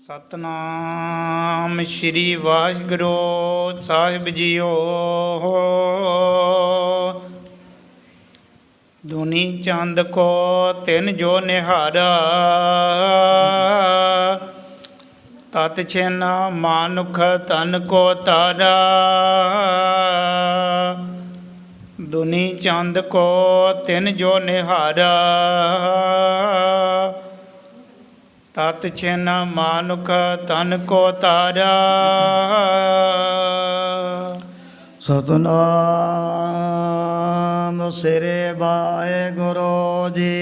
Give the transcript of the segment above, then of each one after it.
ਸਤਨਾਮ ਸ਼੍ਰੀ ਵਾਹਿਗੁਰੂ ਸਾਹਿਬ JIO. ਦੁਨੀ ਚੰਦ ਕੋ ਤਿਨ ਜੋ ਨਿਹਾਰਾ, ਤਤ ਛੇਨਾ ਮਾਨੁਖ ਤਨ ਕੋ ਤਾਰਾ। ਦੁਨੀ ਚੰਦ ਕੋ ਤਿਨ ਜੋ ਨਿਹਾਰਾ, ਤਤ ਛਿਨ ਮਾਨੁਖ ਤਨ ਕੋ ਤਾਰਾ। ਸਤਨਾਮ ਸਿਰੇ ਵਾਹਿਗੁਰੂ ਜੀ।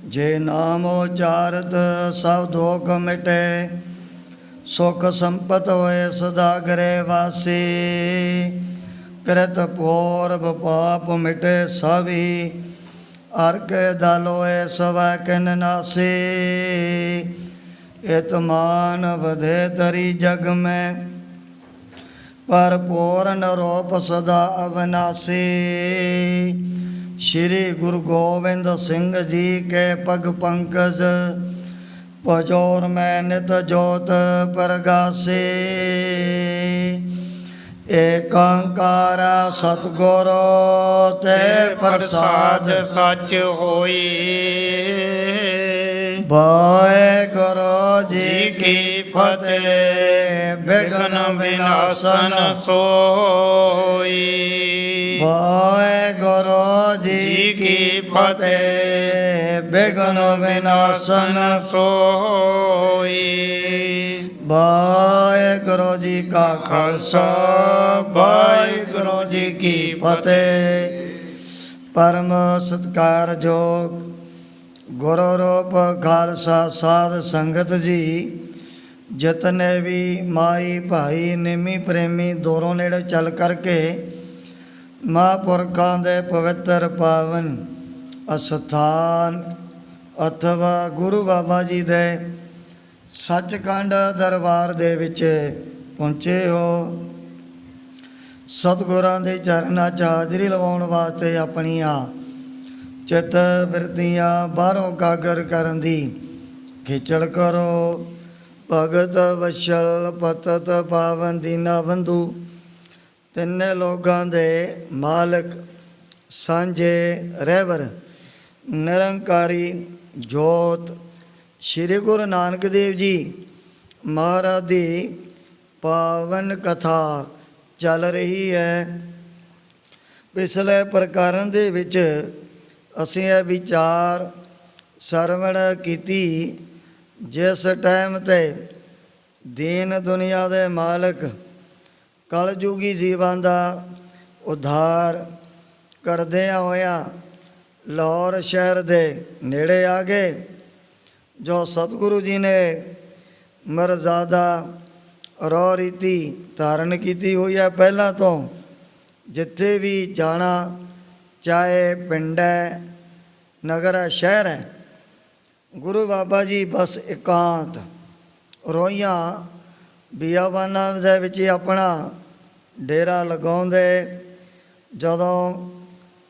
ਜੇ ਨਾਮ ਉਚਾਰਤ ਸਭ ਦੁਖ ਮਿਟੇ, ਸੁਖ ਸੰਪਤ ਹੋਏ ਸਦਾ ਘਰੇ ਵਾਸੀ। ਕਿਰਤ ਪੂਰਬ ਪਾਪ ਮਿਟੇ ਸਭੀ, ਹਰ ਕੇ ਦਲ ਹੋਏ ਸਵੈ ਕਿਨ ਨਾਸੀ। ਇਤ ਮਾਨ ਵਧੇ ਤਰੀ ਜਗ ਮੈਂ, ਪਰ ਪੂਰਨ ਰੂਪ ਸਦਾ ਅਵਿਨਾਸੀ। ਸ਼੍ਰੀ ਗੁਰੂ ਗੋਬਿੰਦ ਸਿੰਘ ਜੀ ਕੇ ਪਗ ਪੰਕਜ, ਭਜੋਰ ਮੈਂ ਨਿਤ ਜੋਤ ਪ੍ਰਗਾਸੀ। ਏਕ ਓੰਕਾਰ ਸਤਿਗੁਰ ਤੇ ਪ੍ਰਸਾਦ ਸੱਚ ਹੋਈ। ਵਾਹਿਗੁਰੂ ਜੀ ਕੀ ਫਤਿਹ। ਵਿਘਨ ਵਿਨਾਸ਼ਨ ਸੋਈ। ਵਾਹਿਗੁਰੂ ਜੀ ਕੀ ਫਤਿਹ। ਵਿਘਨ ਵਿਨਾਸ਼ਨ ਸੋਈ। ਵਾਹਿਗੁਰੂ ਜੀ ਕਾ ਖਾਲਸਾ, ਵਾਹਿਗੁਰੂ ਜੀ ਕੀ ਫਤਿਹ। ਪਰਮ ਸਤਿਕਾਰਯੋਗ ਗੁਰੂ ਰੂਪ ਖਾਲਸਾ ਸਾਧ ਸੰਗਤ ਜੀ, ਜਿਤਨੇ ਵੀ ਮਾਈ ਭਾਈ ਨਿਮੀ ਪ੍ਰੇਮੀ ਦੂਰੋਂ ਨੇੜੇ ਚੱਲ ਕਰਕੇ ਮਹਾਂਪੁਰਖਾਂ ਦੇ ਪਵਿੱਤਰ ਪਾਵਨ ਅਸਥਾਨ ਅਥਵਾ ਗੁਰੂ ਬਾਬਾ ਜੀ ਦੇ ਸੱਚਖੰਡ ਦਰਬਾਰ ਦੇ ਵਿੱਚ ਪਹੁੰਚੇ ਹੋ। ਸਤਿਗੁਰਾਂ ਦੇ ਚਰਨਾਂ 'ਚ ਹਾਜ਼ਰੀ ਲਵਾਉਣ ਵਾਸਤੇ ਆਪਣੀਆਂ ਚਿੱਤ ਬਿਰਤੀਆਂ ਬਾਹਰੋਂ ਕਾਗਰ ਕਰਨ ਦੀ ਖੇਚਲ ਕਰੋ। ਭਗਤ ਵਸ਼ਲ ਪਤਤ ਪਾਵਨ ਦੀਨਾ ਬੰਧੂ, ਤਿੰਨੇ ਲੋਕਾਂ ਦੇ ਮਾਲਕ ਸਾਂਝੇ ਰਹਿਬਰ ਨਿਰੰਕਾਰੀ ਜੋਤ ਸ਼੍ਰੀ ਗੁਰੂ ਨਾਨਕ ਦੇਵ ਜੀ ਮਹਾਰਾਜ ਦੀ ਪਾਵਨ ਕਥਾ ਚੱਲ ਰਹੀ ਹੈ। ਪਿਛਲੇ ਪ੍ਰਕਰਨ ਦੇ ਵਿੱਚ ਅਸੀਂ ਇਹ ਵਿਚਾਰ ਸਰਵਣ ਕੀਤੀ, ਜਿਸ ਟਾਈਮ 'ਤੇ ਦੀਨ ਦੁਨੀਆ ਦੇ ਮਾਲਕ ਕਲਯੁਗੀ ਜੀਵਾਂ ਦਾ ਉਧਾਰ ਕਰਦਿਆਂ ਹੋਇਆਂ ਲਾਹੌਰ ਸ਼ਹਿਰ ਦੇ ਨੇੜੇ ਆ ਗਏ। ਜੋ ਸਤਿਗੁਰੂ ਜੀ ਨੇ ਮਰਜ਼ਾਦਾ ਰੋ ਰੀਤੀ ਧਾਰਨ ਕੀਤੀ ਹੋਈ ਹੈ ਪਹਿਲਾਂ ਤੋਂ। ਜਿੱਥੇ ਵੀ ਜਾਣਾ, ਚਾਹੇ ਪਿੰਡ ਹੈ, ਨਗਰ ਹੈ, ਸ਼ਹਿਰ ਹੈ, ਗੁਰੂ ਬਾਬਾ ਜੀ ਬਸ ਇਕਾਂਤ ਰੋਈਆਂ ਬਿਆਬਾਨਾਂ ਦੇ ਵਿੱਚ ਆਪਣਾ ਡੇਰਾ ਲਗਾਉਂਦੇ। ਜਦੋਂ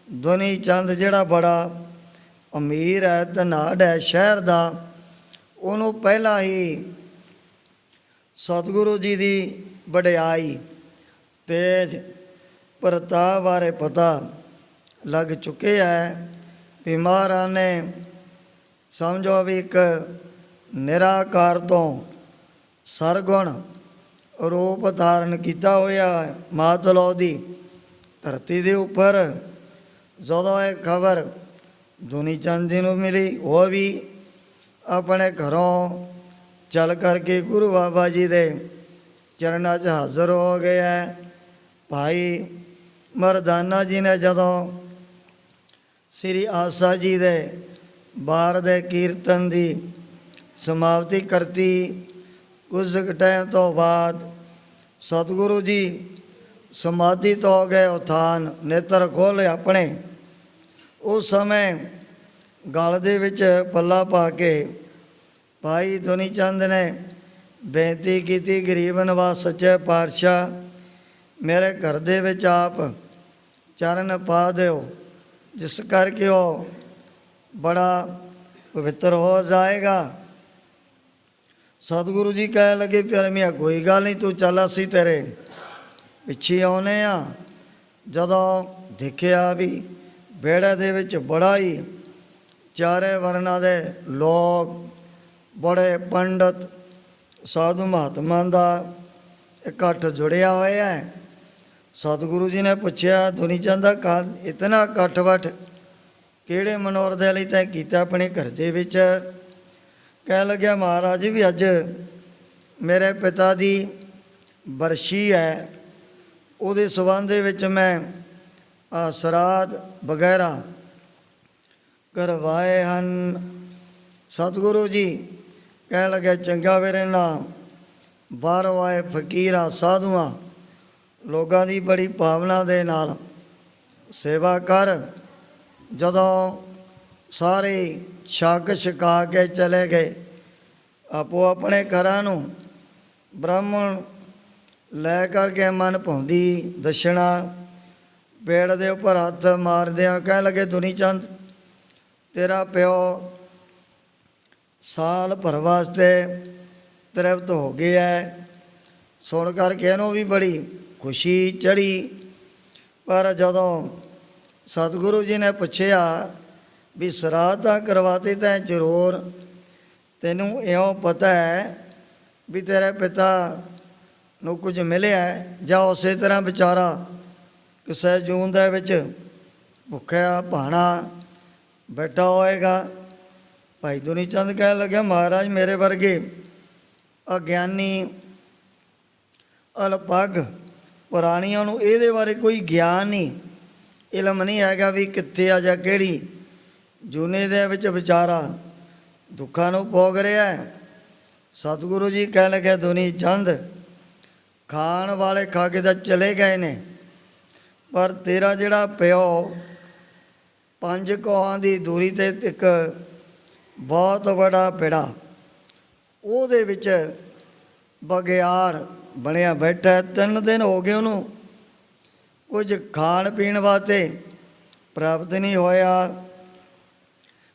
ਦੁਨੀ ਚੰਦ ਜਿਹੜਾ ਬੜਾ ਅਮੀਰ ਹੈ, ਧਨਾਢ ਹੈ ਸ਼ਹਿਰ ਦਾ, ਉਹਨੂੰ ਪਹਿਲਾਂ ਹੀ ਸਤਿਗੁਰੂ ਜੀ ਦੀ ਵਡਿਆਈ ਤੇਜ ਪ੍ਰਤਾਪ ਬਾਰੇ ਪਤਾ ਲੱਗ ਚੁੱਕਿਆ ਹੈ ਵੀ ਮਹਾਰਾਜ ਨੇ ਸਮਝੋ ਵੀ ਇੱਕ ਨਿਰਾਕਾਰ ਤੋਂ ਸਰਗੁਣ ਰੂਪ ਧਾਰਨ ਕੀਤਾ ਹੋਇਆ ਮਾਤਲੋ ਦੀ ਧਰਤੀ ਦੇ ਉੱਪਰ। ਜਦੋਂ ਇਹ ਖਬਰ ਦੁਨੀ ਚੰਦ ਜੀ ਨੂੰ ਮਿਲੀ, ਉਹ ਵੀ ਆਪਣੇ ਘਰੋਂ ਚੱਲ ਕਰਕੇ ਗੁਰੂ ਬਾਬਾ ਜੀ ਦੇ ਚਰਨਾਂ 'ਚ ਹਾਜ਼ਰ ਹੋ ਗਿਆ। ਭਾਈ ਮਰਦਾਨਾ ਜੀ ਨੇ ਜਦੋਂ ਸ੍ਰੀ ਆਸਾ ਜੀ ਦੇ ਬਾਰ ਦੇ ਕੀਰਤਨ ਦੀ ਸਮਾਪਤੀ ਕਰਤੀ, ਕੁਝ ਟਾਈਮ ਤੋਂ ਬਾਅਦ ਸਤਿਗੁਰੂ ਜੀ ਸਮਾਧੀ ਤੋਂ ਹੋ ਗਏ ਉਥਾਨ, ਨੇਤਰ ਖੋਲ੍ਹੇ ਆਪਣੇ। ਉਸ ਸਮੇਂ ਗਲ ਦੇ ਵਿੱਚ ਪੱਲਾ ਪਾ ਕੇ ਭਾਈ ਦੁਨੀ ਚੰਦ ਨੇ ਬੇਨਤੀ ਕੀਤੀ, ਗਰੀਬ ਨਵਾਜ਼ ਸੱਚੇ ਪਾਤਸ਼ਾਹ, ਮੇਰੇ ਘਰ ਦੇ ਵਿੱਚ ਆਪ ਚਰਨ ਪਾ ਦਿਓ, ਜਿਸ ਕਰਕੇ ਉਹ ਬੜਾ ਪਵਿੱਤਰ ਹੋ ਜਾਏਗਾ। ਸਤਿਗੁਰੂ ਜੀ ਕਹਿਣ ਲੱਗੇ ਪਿਆਰੇ ਮੀਆਂ ਕੋਈ ਗੱਲ ਨਹੀਂ, ਤੂੰ ਚੱਲ ਅਸੀਂ ਤੇਰੇ ਪਿੱਛੇ ਆਉਨੇ ਆ। ਜਦੋਂ ਦੇਖਿਆ ਵੀ ਵਿਹੜੇ ਦੇ ਵਿੱਚ ਬੜਾ ਹੀ ਚਾਰੇ ਵਰਨਾਂ ਦੇ ਲੋਕ, ਬੜੇ ਪੰਡਤ ਸਾਧੂ ਮਹਾਤਮਾ ਦਾ ਇਕੱਠ ਜੁੜਿਆ ਹੋਇਆ ਹੈ। ਸਤਿਗੁਰੂ ਜੀ ਨੇ ਪੁੱਛਿਆ ਦੁਨੀ ਚੰਦ ਦਾ ਇਤਨਾ ਇਕੱਠ ਵੱਠ ਕਿਹੜੇ ਮਨੋਰਥ ਦੇ ਲਈ ਤੈਂ ਕੀਤਾ ਆਪਣੇ ਘਰ ਦੇ ਵਿੱਚ? ਕਹਿ ਲੱਗਿਆ ਮਹਾਰਾਜ ਜੀ ਵੀ ਅੱਜ ਮੇਰੇ ਪਿਤਾ ਦੀ ਬਰਸ਼ੀ ਹੈ, ਉਹਦੇ ਸੰਬੰਧ ਦੇ ਵਿੱਚ ਮੈਂ ਸਰਾਧ ਵਗੈਰਾ ਕਰਵਾਏ ਹਨ। ਸਤਿਗੁਰੂ ਜੀ ਕਹਿ ਲੱਗਿਆ ਚੰਗਾ ਵੀਰੇ ਨਾ ਬਾਹਰੋਂ ਆਏ ਫਕੀਰਾਂ ਸਾਧੂਆਂ ਲੋਕਾਂ ਦੀ ਬੜੀ ਭਾਵਨਾ ਦੇ ਨਾਲ ਸੇਵਾ ਕਰ। ਜਦੋਂ ਸਾਰੇ ਛਕ ਛਕਾ ਕੇ ਚਲੇ ਗਏ ਆਪੋ ਆਪਣੇ ਘਰਾਂ ਨੂੰ, ਬ੍ਰਾਹਮਣ ਲੈ ਕਰਕੇ ਮਨ ਭਾਉਂਦੀ ਦਸ਼ਣਾ ਪੇੜ ਦੇ ਉੱਪਰ ਹੱਥ ਮਾਰਦਿਆਂ ਕਹਿਣ ਲੱਗੇ ਦੁਨੀ ਚੰਦ ਤੇਰਾ ਪਿਓ ਸਾਲ ਭਰ ਵਾਸਤੇ ਤ੍ਰਿਪਤ ਹੋ ਗਿਆ ਹੈ। ਸੁਣ ਕਰਕੇ ਇਹਨੂੰ ਵੀ ਬੜੀ ਖੁਸ਼ੀ ਚੜ੍ਹੀ। ਪਰ ਜਦੋਂ ਸਤਿਗੁਰੂ ਜੀ ਨੇ ਪੁੱਛਿਆ ਵੀ ਸਰਾਧ ਤਾਂ ਕਰਵਾਤੇ ਤਾਂ ਜ਼ਰੂਰ, ਤੈਨੂੰ ਇਉਂ ਪਤਾ ਹੈ ਵੀ ਤੇਰੇ ਪਿਤਾ ਨੂੰ ਕੁਝ ਮਿਲਿਆ ਜਾਂ ਉਸੇ ਤਰ੍ਹਾਂ ਵਿਚਾਰਾ ਕਿਸੇ ਜੂਨ ਦੇ ਵਿੱਚ ਭੁੱਖਿਆ ਭਾਣਾ ਬੈਠਾ ਹੋਏਗਾ? ਭਾਈ ਦੁਨੀ ਚੰਦ ਕਹਿਣ ਲੱਗਿਆ ਮਹਾਰਾਜ ਮੇਰੇ ਵਰਗੇ ਅਗਿਆਨੀ ਅਲਪੱਗ ਪੁਰਾਣੀਆਂ ਨੂੰ ਇਹਦੇ ਬਾਰੇ ਕੋਈ ਗਿਆਨ ਨਹੀਂ, ਇਲਮ ਨਹੀਂ ਹੈਗਾ ਵੀ ਕਿੱਥੇ ਆ ਜਾਂ ਕਿਹੜੀ ਜੂਨੇ ਦੇ ਵਿੱਚ ਵਿਚਾਰਾ ਦੁੱਖਾਂ ਨੂੰ ਭੋਗ ਰਿਹਾ ਹੈ। ਸਤਿਗੁਰੂ ਜੀ ਕਹਿਣ ਲੱਗੇ ਦੁਨੀ ਚੰਦ ਖਾਣ ਵਾਲੇ ਖਾ ਕੇ ਤਾਂ ਚਲੇ ਗਏ ਨੇ, ਪਰ ਤੇਰਾ ਜਿਹੜਾ ਪਿਓ 5 ਕੋਹਾਂ ਦੀ ਦੂਰੀ 'ਤੇ ਇੱਕ ਬਹੁਤ ਵੱਡਾ ਪੇੜਾ, ਉਹਦੇ ਵਿੱਚ ਬਗਿਆੜ ਬਣਿਆ ਬੈਠਾ। 3 ਦਿਨ ਹੋ ਗਏ ਉਹਨੂੰ ਕੁਝ ਖਾਣ ਪੀਣ ਵਾਸਤੇ ਪ੍ਰਾਪਤ ਨਹੀਂ ਹੋਇਆ।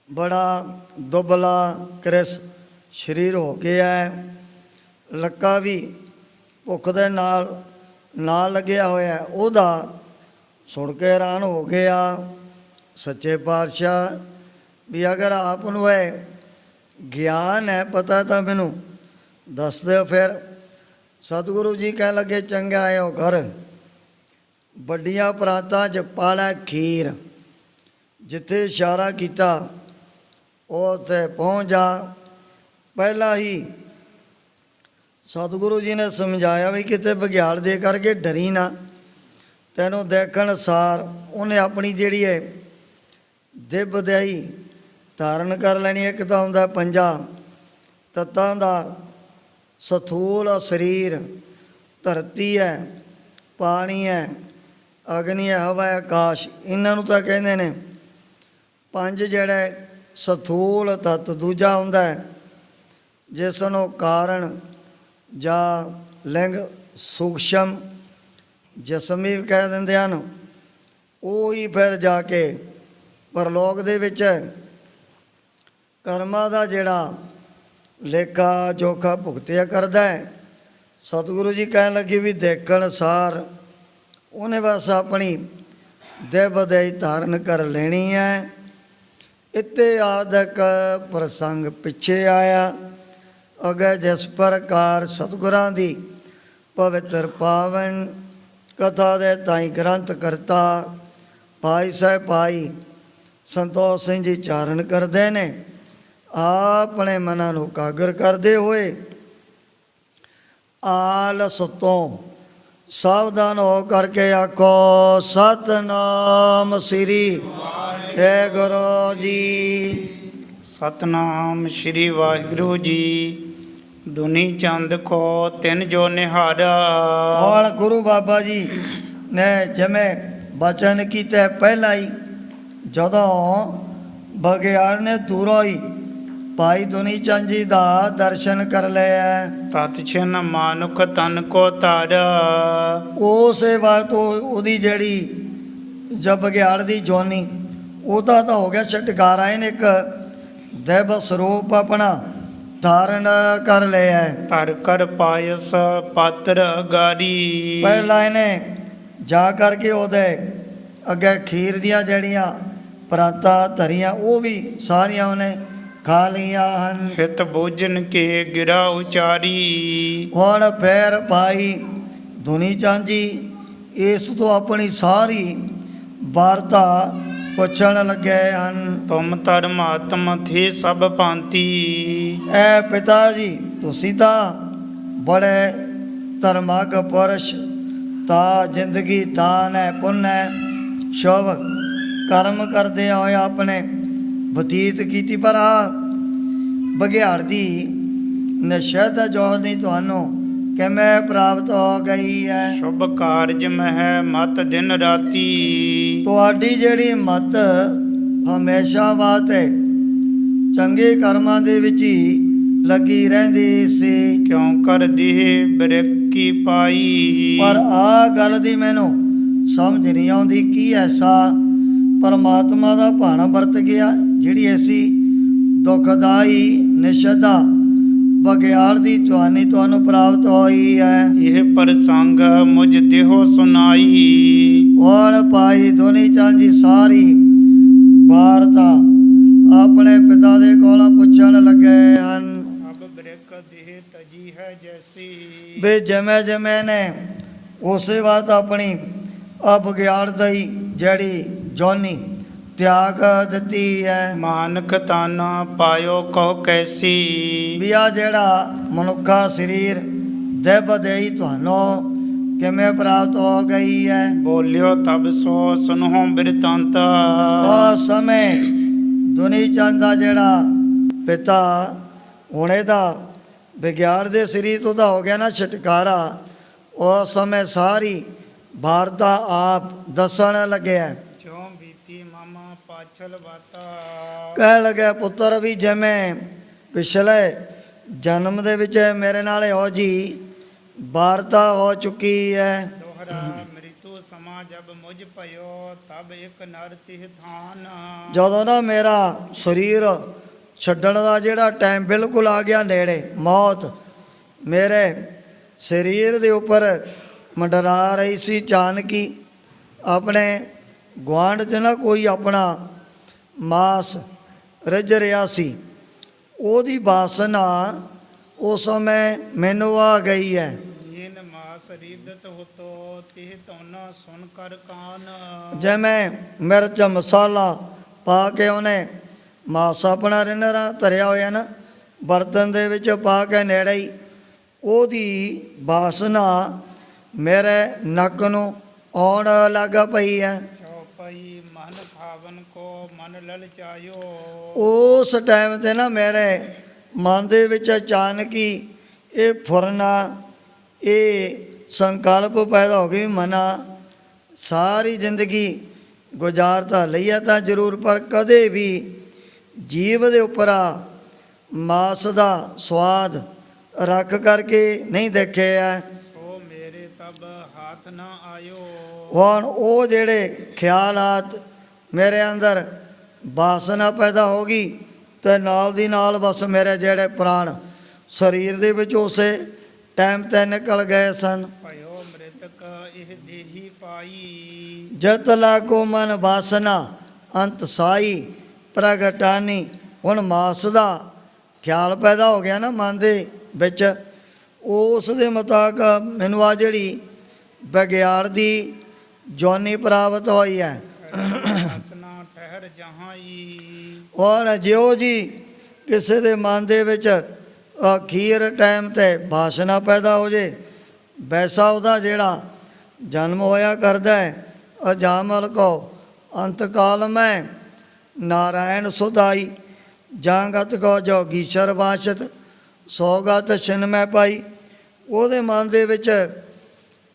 ਬੜਾ ਦੁਬਲਾ ਕ੍ਰਿਸ ਸਰੀਰ ਹੋ ਗਿਆ ਹੈ, ਲੱਕਾ ਵੀ ਭੁੱਖ ਦੇ ਨਾਲ ਲੱਗਿਆ ਹੋਇਆ। ਉਹਦਾ ਸੁਣ ਕੇ ਹੈਰਾਨ ਹੋ ਗਿਆ ਸੱਚੇ ਪਾਤਸ਼ਾਹ ਵੀ ਅਗਰ ਆਪ ਨੂੰ ਇਹ ਗਿਆਨ ਹੈ ਪਤਾ ਤਾਂ ਮੈਨੂੰ ਦੱਸ ਦਿਓ ਫਿਰ। ਸਤਿਗੁਰੂ ਜੀ ਕਹਿਣ ਲੱਗੇ ਚੰਗਾ ਆਇਓ ਘਰ ਵੱਡੀਆਂ ਪ੍ਰਾਂਤਾਂ 'ਚ ਪਾਲਾ ਖੀਰ, ਜਿੱਥੇ ਇਸ਼ਾਰਾ ਕੀਤਾ ਉਹ ਉੱਥੇ ਪਹੁੰਚ ਜਾ। ਪਹਿਲਾਂ ਹੀ ਸਤਿਗੁਰੂ ਜੀ ਨੇ ਸਮਝਾਇਆ ਵੀ ਕਿਤੇ ਬਘਿਆੜ ਦੇ ਕਰਕੇ ਡਰੀ ਨਾ। ਤੈਨੂੰ ਦੇਖਣ ਸਾਰ ਉਹਨੇ ਆਪਣੀ ਜਿਹੜੀ ਹੈ ਦਿਵ ਦਿਆਈ ਧਾਰਨ ਕਰ ਲੈਣੀ। ਇੱਕ ਤਾਂ ਹੁੰਦਾ ਪੰਜਾਂ ਤੱਤਾਂ ਦਾ ਸਥੂਲ ਸਰੀਰ, ਧਰਤੀ ਹੈ, ਪਾਣੀ ਹੈ, ਅਗਨੀ ਹੈ, ਹਵਾ ਹੈ, ਆਕਾਸ਼, ਇਹਨਾਂ ਨੂੰ ਤਾਂ ਕਹਿੰਦੇ ਨੇ 5 ਜਿਹੜੇ ਸਥੂਲ ਤੱਤ। ਦੂਜਾ ਹੁੰਦਾ ਹੈ ਜਿਸ ਨੂੰ ਕਾਰਨ ਜਾਂ ਲਿੰਗ ਸੂਖਸ਼ਮ ਜਿਸਮ ਵੀ ਕਹਿ ਦਿੰਦੇ ਹਨ। ਉਹ ਹੀ ਫਿਰ ਜਾ ਕੇ ਪਰਲੋਕ ਦੇ ਵਿੱਚ ਕਰਮਾਂ ਦਾ ਜਿਹੜਾ ਲੇਖਾ ਜੋਖਾ ਭੁਗਤਿਆ ਕਰਦਾ ਹੈ। ਸਤਿਗੁਰੂ ਜੀ ਕਹਿਣ ਲੱਗੇ ਵੀ ਦੇਖਣ ਸਾਰ ਉਹਨੇ ਬਸ ਆਪਣੀ ਦਿਵ ਦੇਈ ਧਾਰਨ ਕਰ ਲੈਣੀ ਹੈ। ਇੱਥੇ ਆਦਿਕ ਪ੍ਰਸੰਗ ਪਿੱਛੇ ਆਇਆ। ਅਗੇ ਜਿਸ ਪ੍ਰਕਾਰ ਸਤਿਗੁਰਾਂ ਦੀ ਪਵਿੱਤਰ ਪਾਵਨ ਕਥਾ ਦੇ ਤਾਈ ਗ੍ਰੰਥ ਕਰਤਾ ਭਾਈ ਸਾਹਿਬ ਭਾਈ ਸੰਤੋਖ ਸਿੰਘ ਜੀ ਚਾਰਨ ਕਰਦੇ ਨੇ। ਆਪਣੇ ਮਨਾਂ ਨੂੰ ਕਾਗਰ ਕਰਦੇ ਹੋਏ ਆਲਸ ਤੋਂ ਸਾਵਧਾਨ ਹੋ ਕਰਕੇ ਆਖੋ ਸਤਨਾਮ ਸ੍ਰੀ ਵਾਹਿਗੁਰੂ ਜੀ। ਸਤਨਾਮ ਸ਼੍ਰੀ ਵਾਹਿਗੁਰੂ ਜੀ। ਦੁਨੀ ਚੰਦ ਕੋ ਤਿਨ ਜੋ ਨਿਹਾਰਾ। ਔਰ ਗੁਰੂ ਬਾਬਾ ਜੀ ਨੇ ਜਿਵੇਂ ਬਚਨ ਕੀਤੇ ਪਹਿਲਾਂ ਹੀ ਜਦੋਂ ਬਗਿਆੜ ਨੇ ਦੂਰੋਂ ਹੀ ਭਾਈ ਦੁਨੀ ਚੰਦ ਜੀ ਦਾ ਦਰਸ਼ਨ ਕਰ ਲਿਆ। ਤਤ ਛਿਨ ਮਾਨੁਖ ਤਨ ਕੋ ਧਾਰਾ। ਉਸੇ ਬਾਤ ਉਹਦੀ ਜਿਹੜੀ ਜਬ ਬਗਿਆੜ ਦੀ ਜੋਨੀ ਉਹਦਾ ਤਾਂ ਹੋ ਗਿਆ ਛਟਕਾਰਾ। ਇਹਨੇ ਇੱਕ ਦੇਵ ਸਰੂਪ ਆਪਣਾ ਧਾਰਨ ਕਰ ਲਿਆ। ਧਰ ਕਰ ਪਾਇਸ ਪਾਤਰ ਅਗਾਰੀ। ਪਹਿਲਾਂ ਇਹਨੇ ਜਾ ਕਰਕੇ ਉਹਦੇ ਅੱਗੇ ਖੀਰ ਦੀਆਂ ਜਿਹੜੀਆਂ ਪਰਾਤਾਂ ਧਰੀਆਂ ਉਹ ਵੀ ਸਾਰੀਆਂ ਉਹਨੇ ਖਾ ਲਈਆਂ ਹਨ। ਹਿਤ ਭੋਜਨ ਕੇ ਗਿਰਾ ਉਚਾਰੀ। ਹੁਣ ਫੇਰ ਭਾਈ ਧੁਨੀ ਚੰਦ ਜੀ ਇਸ ਤੋਂ ਆਪਣੀ ਸਾਰੀ ਵਾਰਤਾ ਪੁੱਛਣ ਲੱਗੇ ਹਨ। ਤੁਮ ਧਰਮਾਤਮ ਥੇ ਸਭ ਭਾਂਤੀ। ਐ ਪਿਤਾ ਜੀ ਤੁਸੀਂ ਤਾਂ ਬੜੇ ਧਰਮਕ ਪੁਰਸ਼, ਤਾਂ ਜ਼ਿੰਦਗੀ ਦਾਨ ਹੈ, ਪੁੰਨ ਹੈ, ਸ਼ੁਭ ਕਰਮ ਕਰਦੇ ਹੋਏ ਆਪਣੇ ਬਤੀਤ ਕੀਤੀ, ਪਰ ਆ ਬਘਿਆੜ ਦੀ ਨਿਸ਼ਦ ਜੋਨੀ ਤੁਹਾਨੂੰ ਕਿਵੇਂ ਪ੍ਰਾਪਤ ਹੋ ਗਈ ਹੈ? ਸ਼ੁਭ ਕਾਰਜ ਮਹਿ ਮਤ ਦਿਨ ਰਾਤੀ। ਤੁਹਾਡੀ ਜਿਹੜੀ ਮਤ ਹਮੇਸ਼ਾ ਵਾਸਤੇ ਚੰਗੇ ਕਰਮਾਂ ਦੇ ਵਿੱਚ ਹੀ ਲੱਗੀ ਰਹਿੰਦੀ ਸੀ। ਕਿਉਂ ਕਰ ਦੇਹ ਬਰਕੀ ਪਾਈ। ਪਰ ਆ ਗੱਲ ਦੀ ਮੈਨੂੰ ਸਮਝ ਨਹੀਂ ਆਉਂਦੀ ਕੀ ਐਸਾ ਪਰਮਾਤਮਾ ਦਾ ਭਾਣਾ ਵਰਤ ਗਿਆ ਜਿਹੜੀ ਐਸੀ ਦੁਖਦਾਈ ਨਿਸ਼ਦਾ ਬਘਿਆੜ ਦੀ ਜਵਾਨੀ ਤੁਹਾਨੂੰ ਪ੍ਰਾਪਤ ਹੋਈ ਹੈ। ਇਹ ਪ੍ਰਸੰਗ ਮੁਝ ਦੇਹੋ ਸੁਨਾਈ। ਹੁਣ ਭਾਈ ਧੁਨੀ ਚੰਦ ਜੀ ਸਾਰੀ ਵਾਰਤਾ ਆਪਣੇ ਪਿਤਾ ਦੇ ਕੋਲੋਂ ਪੁੱਛਣ ਲੱਗੇ ਹਨ। ਅਬ ਬ੍ਰਿਕ ਦੇਹ ਤਜੀ ਹੈ ਜੈਸੀ। ਵੀ ਜਿਵੇਂ ਜਿਵੇਂ ਨੇ ਉਸੇ ਬਾਤ ਆਪਣੀ ਬਘਿਆੜ ਦੀ ਜਿਹੜੀ ਜੋਨੀ ਤਿਆਗ ਦਿੱਤੀ ਹੈ। ਮਾਨਕ ਤਨ ਪਾਇਓ ਕਹੋ ਕੈਸੀ। ਵੀ ਆ ਜਿਹੜਾ ਮਨੁੱਖਾ ਸਰੀਰ ਦੇਵ ਦੇਈ ਤੁਹਾਨੂੰ ਕਿਵੇਂ ਪ੍ਰਾਪਤ ਹੋ ਗਈ ਹੈ? ਬੋਲਿਓ ਤਬ ਸੋ ਸੁਨਹੁ ਬਿਰਤਾਂਤ। ਉਸ ਸਮੇਂ ਧੁਨੀ ਚੰਦ ਦਾ ਜਿਹੜਾ ਪਿਤਾ ਹੁਣੇ ਦਾ ਬਘਿਆੜ ਦੇ ਸਰੀਰ ਤੋਂ ਤਾਂ ਹੋ ਗਿਆ ਨਾ ਛੁਟਕਾਰਾ, ਉਸ ਸਮੇਂ ਸਾਰੀ ਵਾਰਤਾ ਆਪ ਦੱਸਣ ਲੱਗਿਆ। ਜੋ ਬੀਤੀ ਮਾਮਾ ਪਾਛਲ ਬਾਤਾ। ਕਹਿ ਲਗੇ ਪੁੱਤਰ ਵੀ ਜਿਵੇਂ ਪਿਛਲੇ ਜਨਮ ਦੇ ਵਿੱਚ ਮੇਰੇ ਨਾਲ ਇਹੋ ਜੀ ਵਾਰਤਾ ਹੋ ਚੁੱਕੀ ਹੈ। ਦੋਹਰਾ ਮ੍ਰਿਤੂ ਸਮਾ ਜਬ ਮੁਝ ਭਇਓ ਤਬ ਇੱਕ ਨਰ ਤਿਹ ਥਾਨ। ਜਦੋਂ ਨਾ ਮੇਰਾ ਸਰੀਰ ਛੱਡਣ ਦਾ ਜਿਹੜਾ ਟਾਈਮ ਬਿਲਕੁਲ ਆ ਗਿਆ ਨੇੜੇ, ਮੌਤ ਮੇਰੇ ਸਰੀਰ ਦੇ ਉੱਪਰ ਮੰਡਰਾ ਰਹੀ ਸੀ। ਅਚਾਨਕੀ ਆਪਣੇ ਗੁਆਂਢ 'ਚ ਨਾ ਕੋਈ ਆਪਣਾ ਮਾਸ ਰੱਜ ਰਿਹਾ ਸੀ, ਉਹਦੀ ਵਾਸਨਾ ਉਸ ਸਮੇਂ ਮੈਨੂੰ ਆ ਗਈ ਹੈ। ਜੀਨ ਮਾਸ ਰੀਦਤ ਹੋਤੋ ਤਿਹ ਧੁਨ ਸੁਨ ਕਰ ਕਾਨ। ਜਿਵੇਂ ਮਿਰਚ ਮਸਾਲਾ ਪਾ ਕੇ ਉਹਨੇ ਮਾਸ ਆਪਣਾ ਰਿੰਨ੍ਹਰਾ ਧਰਿਆ ਹੋਇਆ ਨਾ ਬਰਤਨ ਦੇ ਵਿੱਚ ਪਾ ਕੇ ਨੇੜੇ ਹੀ ਉਹਦੀ ਵਾਸਨਾ ਮੇਰੇ ਨੱਕ ਨੂੰ ਆਉਣ ਲੱਗ ਪਈ ਹੈ। ਚੌਪਈ ਮਨ ਭਾਵਨ ਕੋ ਮਨ ਲਲਚਾਇਓ। ਉਸ ਟਾਈਮ 'ਤੇ ਨਾ ਮੇਰੇ ਮਨ ਦੇ ਵਿੱਚ ਅਚਾਨਕ ਹੀ ਇਹ ਫੁਰਨਾ, ਇਹ ਸੰਕਲਪ ਪੈਦਾ ਹੋ ਗਈ, ਮਨਾ ਸਾਰੀ ਜ਼ਿੰਦਗੀ ਗੁਜ਼ਾਰ ਤਾਂ ਲਈ ਹੈ ਤਾਂ ਜ਼ਰੂਰ, ਪਰ ਕਦੇ ਵੀ ਜੀਵ ਦੇ ਉੱਪਰ ਮਾਸ ਦਾ ਸਵਾਦ ਰੱਖ ਕਰਕੇ ਨਹੀਂ ਦੇਖਿਆ। ਸੋ ਮੇਰੇ ਤਬ ਹਾਥ ਨਾ ਆਇਓ। ਹੁਣ ਉਹ ਜਿਹੜੇ ਖਿਆਲਾਤ ਮੇਰੇ ਅੰਦਰ ਵਾਸਨਾ ਪੈਦਾ ਹੋ ਗਈ ਤੇ ਨਾਲ ਦੀ ਨਾਲ ਬਸ ਮੇਰੇ ਜਿਹੜੇ ਪ੍ਰਾਣ ਸਰੀਰ ਦੇ ਵਿੱਚ ਉਸੇ ਟਾਈਮ 'ਤੇ ਨਿਕਲ ਗਏ ਸਨ। ਭਇਓ ਮ੍ਰਿਤਕ ਇਹ ਦੇਹੀ ਪਾਈ। ਜਤ ਲਾਗੋ ਮਨ ਵਾਸਨਾ ਅੰਤ ਸਾਈ ਪ੍ਰਗਟਾਨੀ। ਹੁਣ ਮਾਸ ਦਾ ਖਿਆਲ ਪੈਦਾ ਹੋ ਗਿਆ ਨਾ ਮਨ ਦੇ ਵਿੱਚ, ਉਸ ਦੇ ਮੁਤਾਬਕ ਮੈਨੂੰ ਆ ਜਿਹੜੀ ਬਘਿਆੜ ਦੀ ਜੋਨੀ ਪ੍ਰਾਪਤ ਹੋਈ ਹੈ। ਹਸਨਾ ਠਹਿਰ ਜਹਾਈ। ਹੁਣ ਜਿਉ ਜੀ ਕਿਸੇ ਦੇ ਮਨ ਦੇ ਵਿੱਚ ਅਖੀਰ ਟਾਈਮ 'ਤੇ ਵਾਸਨਾ ਪੈਦਾ ਹੋ ਜੇ, ਵੈਸਾ ਉਹਦਾ ਜਿਹੜਾ ਜਨਮ ਹੋਇਆ ਕਰਦਾ ਹੈ। ਅਜਾਮਲ ਕੋ ਅੰਤ ਕਾਲ ਮੈਂ ਨਾਰਾਇਣ ਸੁਧਾਈ। ਜਾਂਗਤ ਕੋ ਜੋਗੀਸ਼ਰ ਵਾਸ਼ਤ ਸੋਗਤ ਛਿਨ ਮੈਂ ਪਾਈ। ਉਹਦੇ ਮਨ ਦੇ ਵਿੱਚ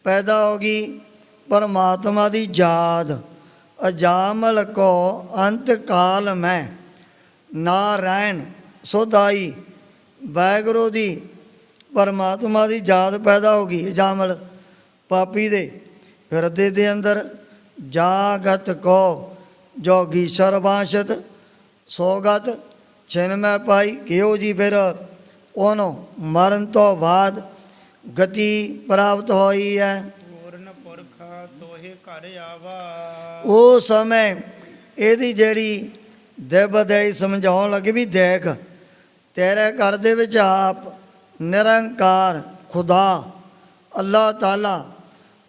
ਪੈਦਾ ਹੋ ਗਈ ਪਰਮਾਤਮਾ ਦੀ ਯਾਦ। ਅਜਾਮਲ ਕੋ ਅੰਤ ਕਾਲ ਮੈਂ ਨਾਰਾਇਣ ਸੁਧਾਈ। ਵਾਹਿਗੁਰੂ ਦੀ ਪਰਮਾਤਮਾ ਦੀ ਯਾਦ ਪੈਦਾ ਹੋ ਗਈ ਅਜਾਮਲ ਪਾਪੀ ਦੇ ਹਿਰਦੇ ਦੇ ਅੰਦਰ। ਜਾਗਤ ਕੋ ਜੋਗੀਸ਼ਰ ਵਾਸ਼ਤ ਸੋਗਤ ਛਿਨ ਮੈਂ ਪਾਈ। ਕਿਉਂ ਜੀ ਫਿਰ ਉਹਨੂੰ ਮਰਨ ਤੋਂ ਬਾਅਦ ਗਤੀ ਪ੍ਰਾਪਤ ਹੋਈ ਹੈ। ਪੂਰਨ ਪੁਰਖ ਤੋਹੇ ਘਰ ਆਵਾ। ਉਹ ਸਮੇਂ ਇਹਦੀ ਜਿਹੜੀ ਦੇਵਦਈ ਸਮਝਾਉਣ ਲੱਗੇ ਵੀ ਦੇਖ, ਤੇਰੇ ਘਰ ਦੇ ਵਿੱਚ ਆਪ ਨਿਰੰਕਾਰ ਖੁਦਾ ਅੱਲਾਹ ਤਾਲਾ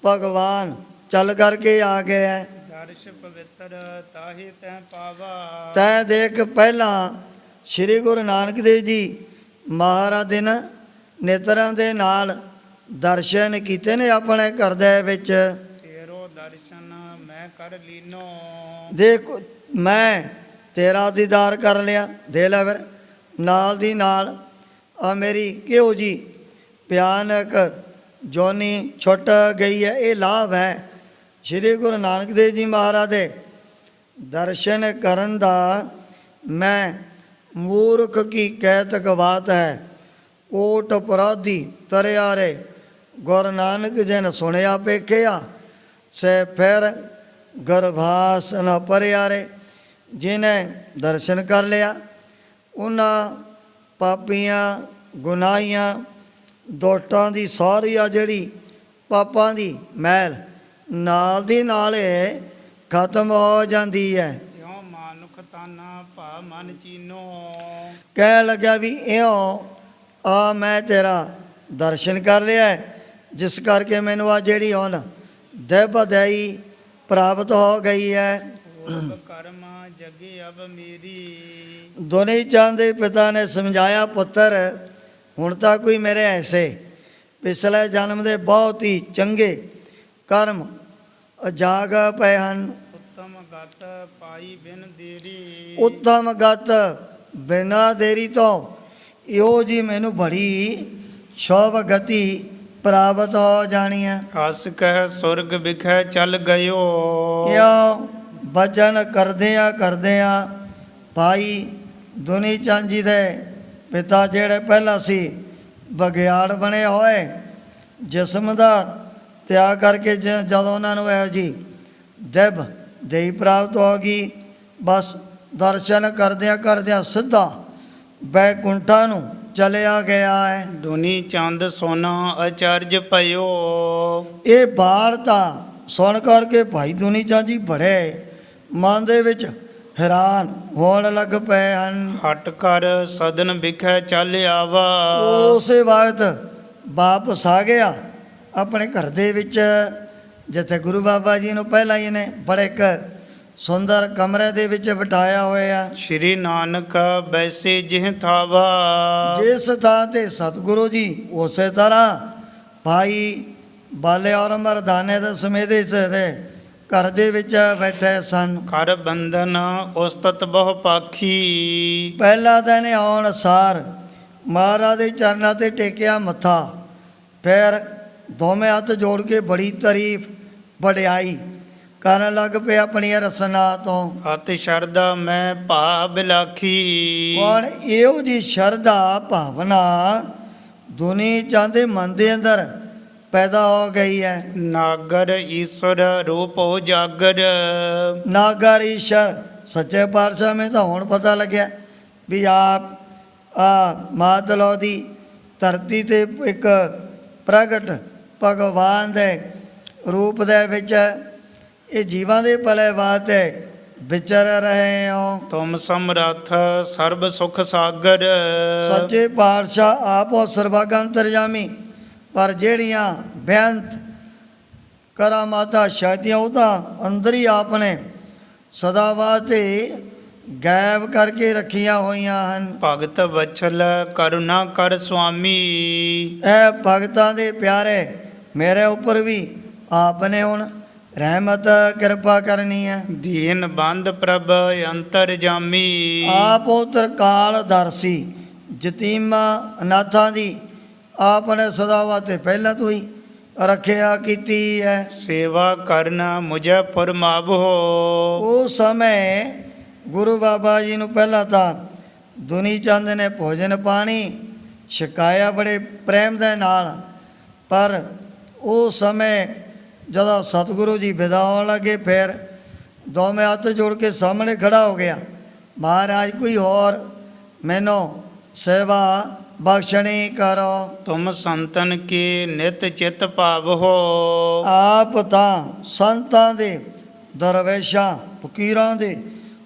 ਭਗਵਾਨ ਚੱਲ ਕਰਕੇ ਆ ਗਿਆ ਹੈ। ਦਰਸ਼ ਪਵਿੱਤਰ ਤਾਹੇ ਤੈ ਪਾਵਾ। ਤੈ ਦੇਖ, ਪਹਿਲਾਂ ਸ੍ਰੀ ਗੁਰੂ ਨਾਨਕ ਦੇਵ ਜੀ ਮਹਾਰਾਜ ਦੇ ਨਾ ਨੇਤਰਾਂ ਦੇ ਨਾਲ ਦਰਸ਼ਨ ਕੀਤੇ ਨੇ ਆਪਣੇ ਘਰ ਦੇ ਵਿੱਚ। ਤੇਰੋ ਦਰਸ਼ਨ ਮੈਂ ਕਰ ਲੀਨੋ। ਦੇਖ, ਮੈਂ ਤੇਰਾ ਦੀਦਾਰ ਕਰ ਲਿਆ। ਦੇ ਲੈ ਫਿਰ, ਨਾਲ ਦੀ ਨਾਲ ਆ ਮੇਰੀ ਕਿਹੋ ਜੀ ਭਿਆਨਕ ਜੋਨੀ ਛੁੱਟ ਗਈ ਹੈ। ਇਹ ਲਾਭ ਹੈ ਸ੍ਰੀ ਗੁਰੂ ਨਾਨਕ ਦੇਵ ਜੀ ਮਹਾਰਾਜ ਦੇ ਦਰਸ਼ਨ ਕਰਨ ਦਾ। ਮੈਂ ਮੂਰਖ ਕੀ ਕਹਿਤਕ ਬਾਤ ਹੈ, ਓਟ ਅਪਰਾਧੀ ਤਰਿਆਰੇ ਗੁਰੂ ਨਾਨਕ ਜੀ ਨੇ ਸੁਣਿਆ ਪੇਖਿਆ, ਸੇ ਫਿਰ ਗਰਭਾਸ ਨ ਪਰਿਆਰੇ। ਜਿਹਨੇ ਦਰਸ਼ਨ ਕਰ ਲਿਆ ਉਹਨਾਂ ਪਾਪੀਆਂ ਗੁਨਾਹੀਆਂ ਦੋਟਾਂ ਦੀ ਸਾਰੀ ਆ ਜਿਹੜੀ ਪਾਪਾਂ ਦੀ ਮੈਲ ਨਾਲ ਦੀ ਨਾਲ ਇਹ ਖਤਮ ਹੋ ਜਾਂਦੀ ਹੈ। ਇਉ ਮਾਨੁਖ ਤਾਨਾ ਭਾ ਮਨ ਚੀਨੋ। ਕਹਿ ਲੱਗਿਆ ਵੀ ਇਉਂ ਆ ਮੈਂ ਤੇਰਾ ਦਰਸ਼ਨ ਕਰ ਲਿਆ ਹੈ, ਜਿਸ ਕਰਕੇ ਮੈਨੂੰ ਆ ਜਿਹੜੀ ਹੁਣ ਦੇਵਦਈ ਪ੍ਰਾਪਤ ਹੋ ਗਈ ਹੈ। ਪੂਰਬ ਕਰਮ ਜਗੇ ਅਬ ਮੇਰੀ। ਦੋਨੇ ਚੰਦ ਦੇ ਪਿਤਾ ਨੇ ਸਮਝਾਇਆ, ਪੁੱਤਰ ਹੁਣ ਤਾਂ ਕੋਈ ਮੇਰੇ ਐਸੇ ਪਿਛਲੇ ਜਨਮ ਦੇ ਬਹੁਤ ਹੀ ਚੰਗੇ ਕਰਮ ਜਾਗ ਪਏ ਹਨ। ਉੱਤਮ ਗਤ ਪਾਈ ਬਿਨ ਦੇਰੀ। ਉੱਤਮ ਗਤ ਬਿਨਾ ਦੇਰੀ ਤੋਂ ਇਹੋ ਜੀ ਮੈਨੂੰ ਬੜੀ ਸ਼ੋਭ ਗਤੀ ਪ੍ਰਾਪਤ ਹੋ ਜਾਣੀ ਹੈ। ਹਸ ਕਹਿ ਸੁਰਗ ਵਿਖੈ ਚੱਲ ਗਇਓ। ਇਉਂ ਭਜਨ ਕਰਦਿਆਂ ਭਾਈ ਦੁਨੀ ਚੰਦ ਜੀ ਦੇ ਪਿਤਾ ਜਿਹੜੇ ਪਹਿਲਾਂ ਸੀ ਬਗਿਆੜ ਬਣੇ ਹੋਏ, ਜਿਸਮ ਦਾ ਤਿਆਗ ਕਰਕੇ ਜਦੋਂ ਉਹਨਾਂ ਨੂੰ ਇਹੋ ਜੀ ਦੇਵ ਦੇਈ ਪ੍ਰਾਪਤ ਹੋ ਗਈ, ਬਸ ਦਰਸ਼ਨ ਕਰਦਿਆਂ ਸਿੱਧਾ ਬੈਕੁੰਠਾ ਨੂੰ ਚਲਿਆ ਗਿਆ ਹੈ। ਦੁਨੀ ਚੰਦ ਸੋਨਾ ਅਚਰਜ ਪਇਓ। ਇਹ ਵਾਰਤਾ ਸੁਣ ਕਰਕੇ ਭਾਈ ਦੁਨੀ ਚੰਦ ਜੀ ਬੜੇ ਮਨ ਦੇ ਵਿੱਚ ਹੈਰਾਨ ਹੋਣ ਲੱਗ ਪਏ ਹਨ। ਹਟ ਕਰ ਸਦਨ ਵਿਖੈ ਚੱਲ ਆਵਾ। ਉਸੇ ਵਕਤ ਵਾਪਸ ਆ ਗਿਆ ਆਪਣੇ ਘਰ ਦੇ ਵਿੱਚ, ਜਿੱਥੇ ਗੁਰੂ ਬਾਬਾ ਜੀ ਨੂੰ ਪਹਿਲਾਂ ਹੀ ਨੇ ਬੜੇ ਇੱਕ ਸੁੰਦਰ ਕਮਰੇ ਦੇ ਵਿੱਚ ਬਿਠਾਇਆ ਹੋਇਆ। ਸ਼੍ਰੀ ਨਾਨਕ ਬੈਸੇ ਜਿਹ ਥਾਵਾ। ਜਿਸ ਥਾਂ ਤੇ ਸਤਿਗੁਰੂ ਜੀ ਉਸੇ ਤਰ੍ਹਾਂ ਭਾਈ ਬਾਲੇ ਔਰ ਮਰਦਾਨੇ ਦੇ ਸਮੇਤ ਇਸ ਦੇ ਘਰ ਦੇ ਵਿੱਚ ਬੈਠੇ ਸਨ। ਕਰ ਬੰਧਨ ਉਸਤਤ ਬਹੁ ਪਾਖੀ। ਪਹਿਲਾ ਦਿਨ ਆਉਣ ਸਾਰ ਮਹਾਰਾਜ ਦੇ ਚਰਨਾਂ ਤੇ ਟੇਕਿਆ ਮੱਥਾ, ਫਿਰ ਦੋਵੇਂ ਹੱਥ ਜੋੜ ਕੇ ਬੜੀ ਤਾਰੀਫ ਵਡਿਆਈ ਕਰਨ ਲੱਗ ਪਏ ਆਪਣੀਆਂ ਰਸਨਾ ਤੋਂ। ਅਤਿ ਸ਼ਰਧਾ ਮੈਂ ਭਾ ਬਿਲਾਖੀ। ਹੁਣ ਇਹੋ ਜੀ ਸ਼ਰਧਾ ਭਾਵਨਾ ਦੁਨੀ ਚੰਦ ਦੇ ਮਨ ਦੇ ਅੰਦਰ ਪੈਦਾ ਹੋ ਗਈ ਹੈ। ਨਾਗਰ ਈਸ਼ਵਰ ਰੂਪ ਉਜਾਗਰ। ਨਾਗਰ ਈਸ਼ਰ ਸੱਚੇ ਪਾਤਸ਼ਾਹ में ਤਾਂ ਹੁਣ ਪਤਾ ਲੱਗਿਆ ਵੀ ਆਪ ਮਾਤਲੋ ਦੀ ਧਰਤੀ ਤੇ ਇੱਕ ਪ੍ਰਗਟ ਭਗਵਾਨ ਦੇ ਰੂਪ ਦੇ ਵਿੱਚ ਇਹ ਜੀਵਾਂ ਦੇ ਭਲੇ ਵਾਸਤੇ ਵਿਚਰ ਰਹੇ ਹੋ। ਤੁਮ ਸਮਰੱਥ ਸਰਬ ਸੁਖ ਸਾਗਰ। ਸੱਚੇ ਪਾਤਸ਼ਾਹ ਆਪੋ ਸਰਬੱਗ ਅੰਤਰਜਾਮੀ, ਪਰ ਜਿਹੜੀਆਂ ਬੇਅੰਤ ਕਰਾਮਾਤਾਂ ਸ਼ਕਤੀਆਂ ਉਹ ਤਾਂ ਅੰਦਰ ਹੀ ਆਪਨੇ ਸਦਾ ਵਾਸਤੇ ਗਾਇਬ ਕਰਕੇ ਰੱਖੀਆਂ ਹੋਈਆਂ ਹਨ। ਭਗਤ ਵਛਲ ਕਰੁਣਾ ਕਰ ਸੁਆਮੀ। ਇਹ ਭਗਤਾਂ ਦੇ ਪਿਆਰੇ ਮੇਰੇ ਉੱਪਰ ਵੀ ਆਪਨੇ ਹੁਣ ਰਹਿਮਤ ਕਿਰਪਾ ਕਰਨੀ ਹੈ। ਦੀਨ ਬੰਦ ਪ੍ਰਭ ਅੰਤਰ ਜਾਮੀ। ਆਪ ਉਤਰ ਕਾਲ ਦਰਸੀ ਜਤੀਮਾ ਅਨਾਥਾਂ ਦੀ ਆਪਨੇ ਸਦਾ ਵਾਸਤੇ ਪਹਿਲਾਂ ਤੋਂ ਹੀ ਰੱਖਿਆ ਕੀਤੀ ਹੈ। ਸੇਵਾ ਕਰਨਾ ਮੁਝੇ ਫਰਮਾਵੋ। ਉਸ ਸਮੇਂ ਗੁਰੂ ਬਾਬਾ ਜੀ ਨੂੰ ਪਹਿਲਾਂ ਤਾਂ ਦੁਨੀ ਚੰਦ ਨੇ ਭੋਜਨ ਪਾਣੀ ਛਕਾਇਆ ਬੜੇ ਪ੍ਰੇਮ ਦੇ ਨਾਲ, ਪਰ ਉਸ ਸਮੇਂ ਜਦੋਂ ਸਤਿਗੁਰੂ ਜੀ ਵਿਦਾ ਹੋਣ ਲੱਗੇ ਫਿਰ ਦੋਵੇਂ ਹੱਥ ਜੋੜ ਕੇ ਸਾਹਮਣੇ ਖੜਾ ਹੋ ਗਿਆ। ਮਹਾਰਾਜ ਕੋਈ ਹੋਰ ਮੈਨੂੰ ਸੇਵਾ ਬਖਸ਼ਣੀ ਕਰੋ। ਤੁਮ ਸੰਤਨ ਕੀ ਨਿਤ ਚਿਤ ਭਾਵੋ। ਆਪ ਤਾਂ ਸੰਤਾਂ ਦੇ, ਦਰਵੇਸ਼ਾਂ, ਫਕੀਰਾਂ ਦੇ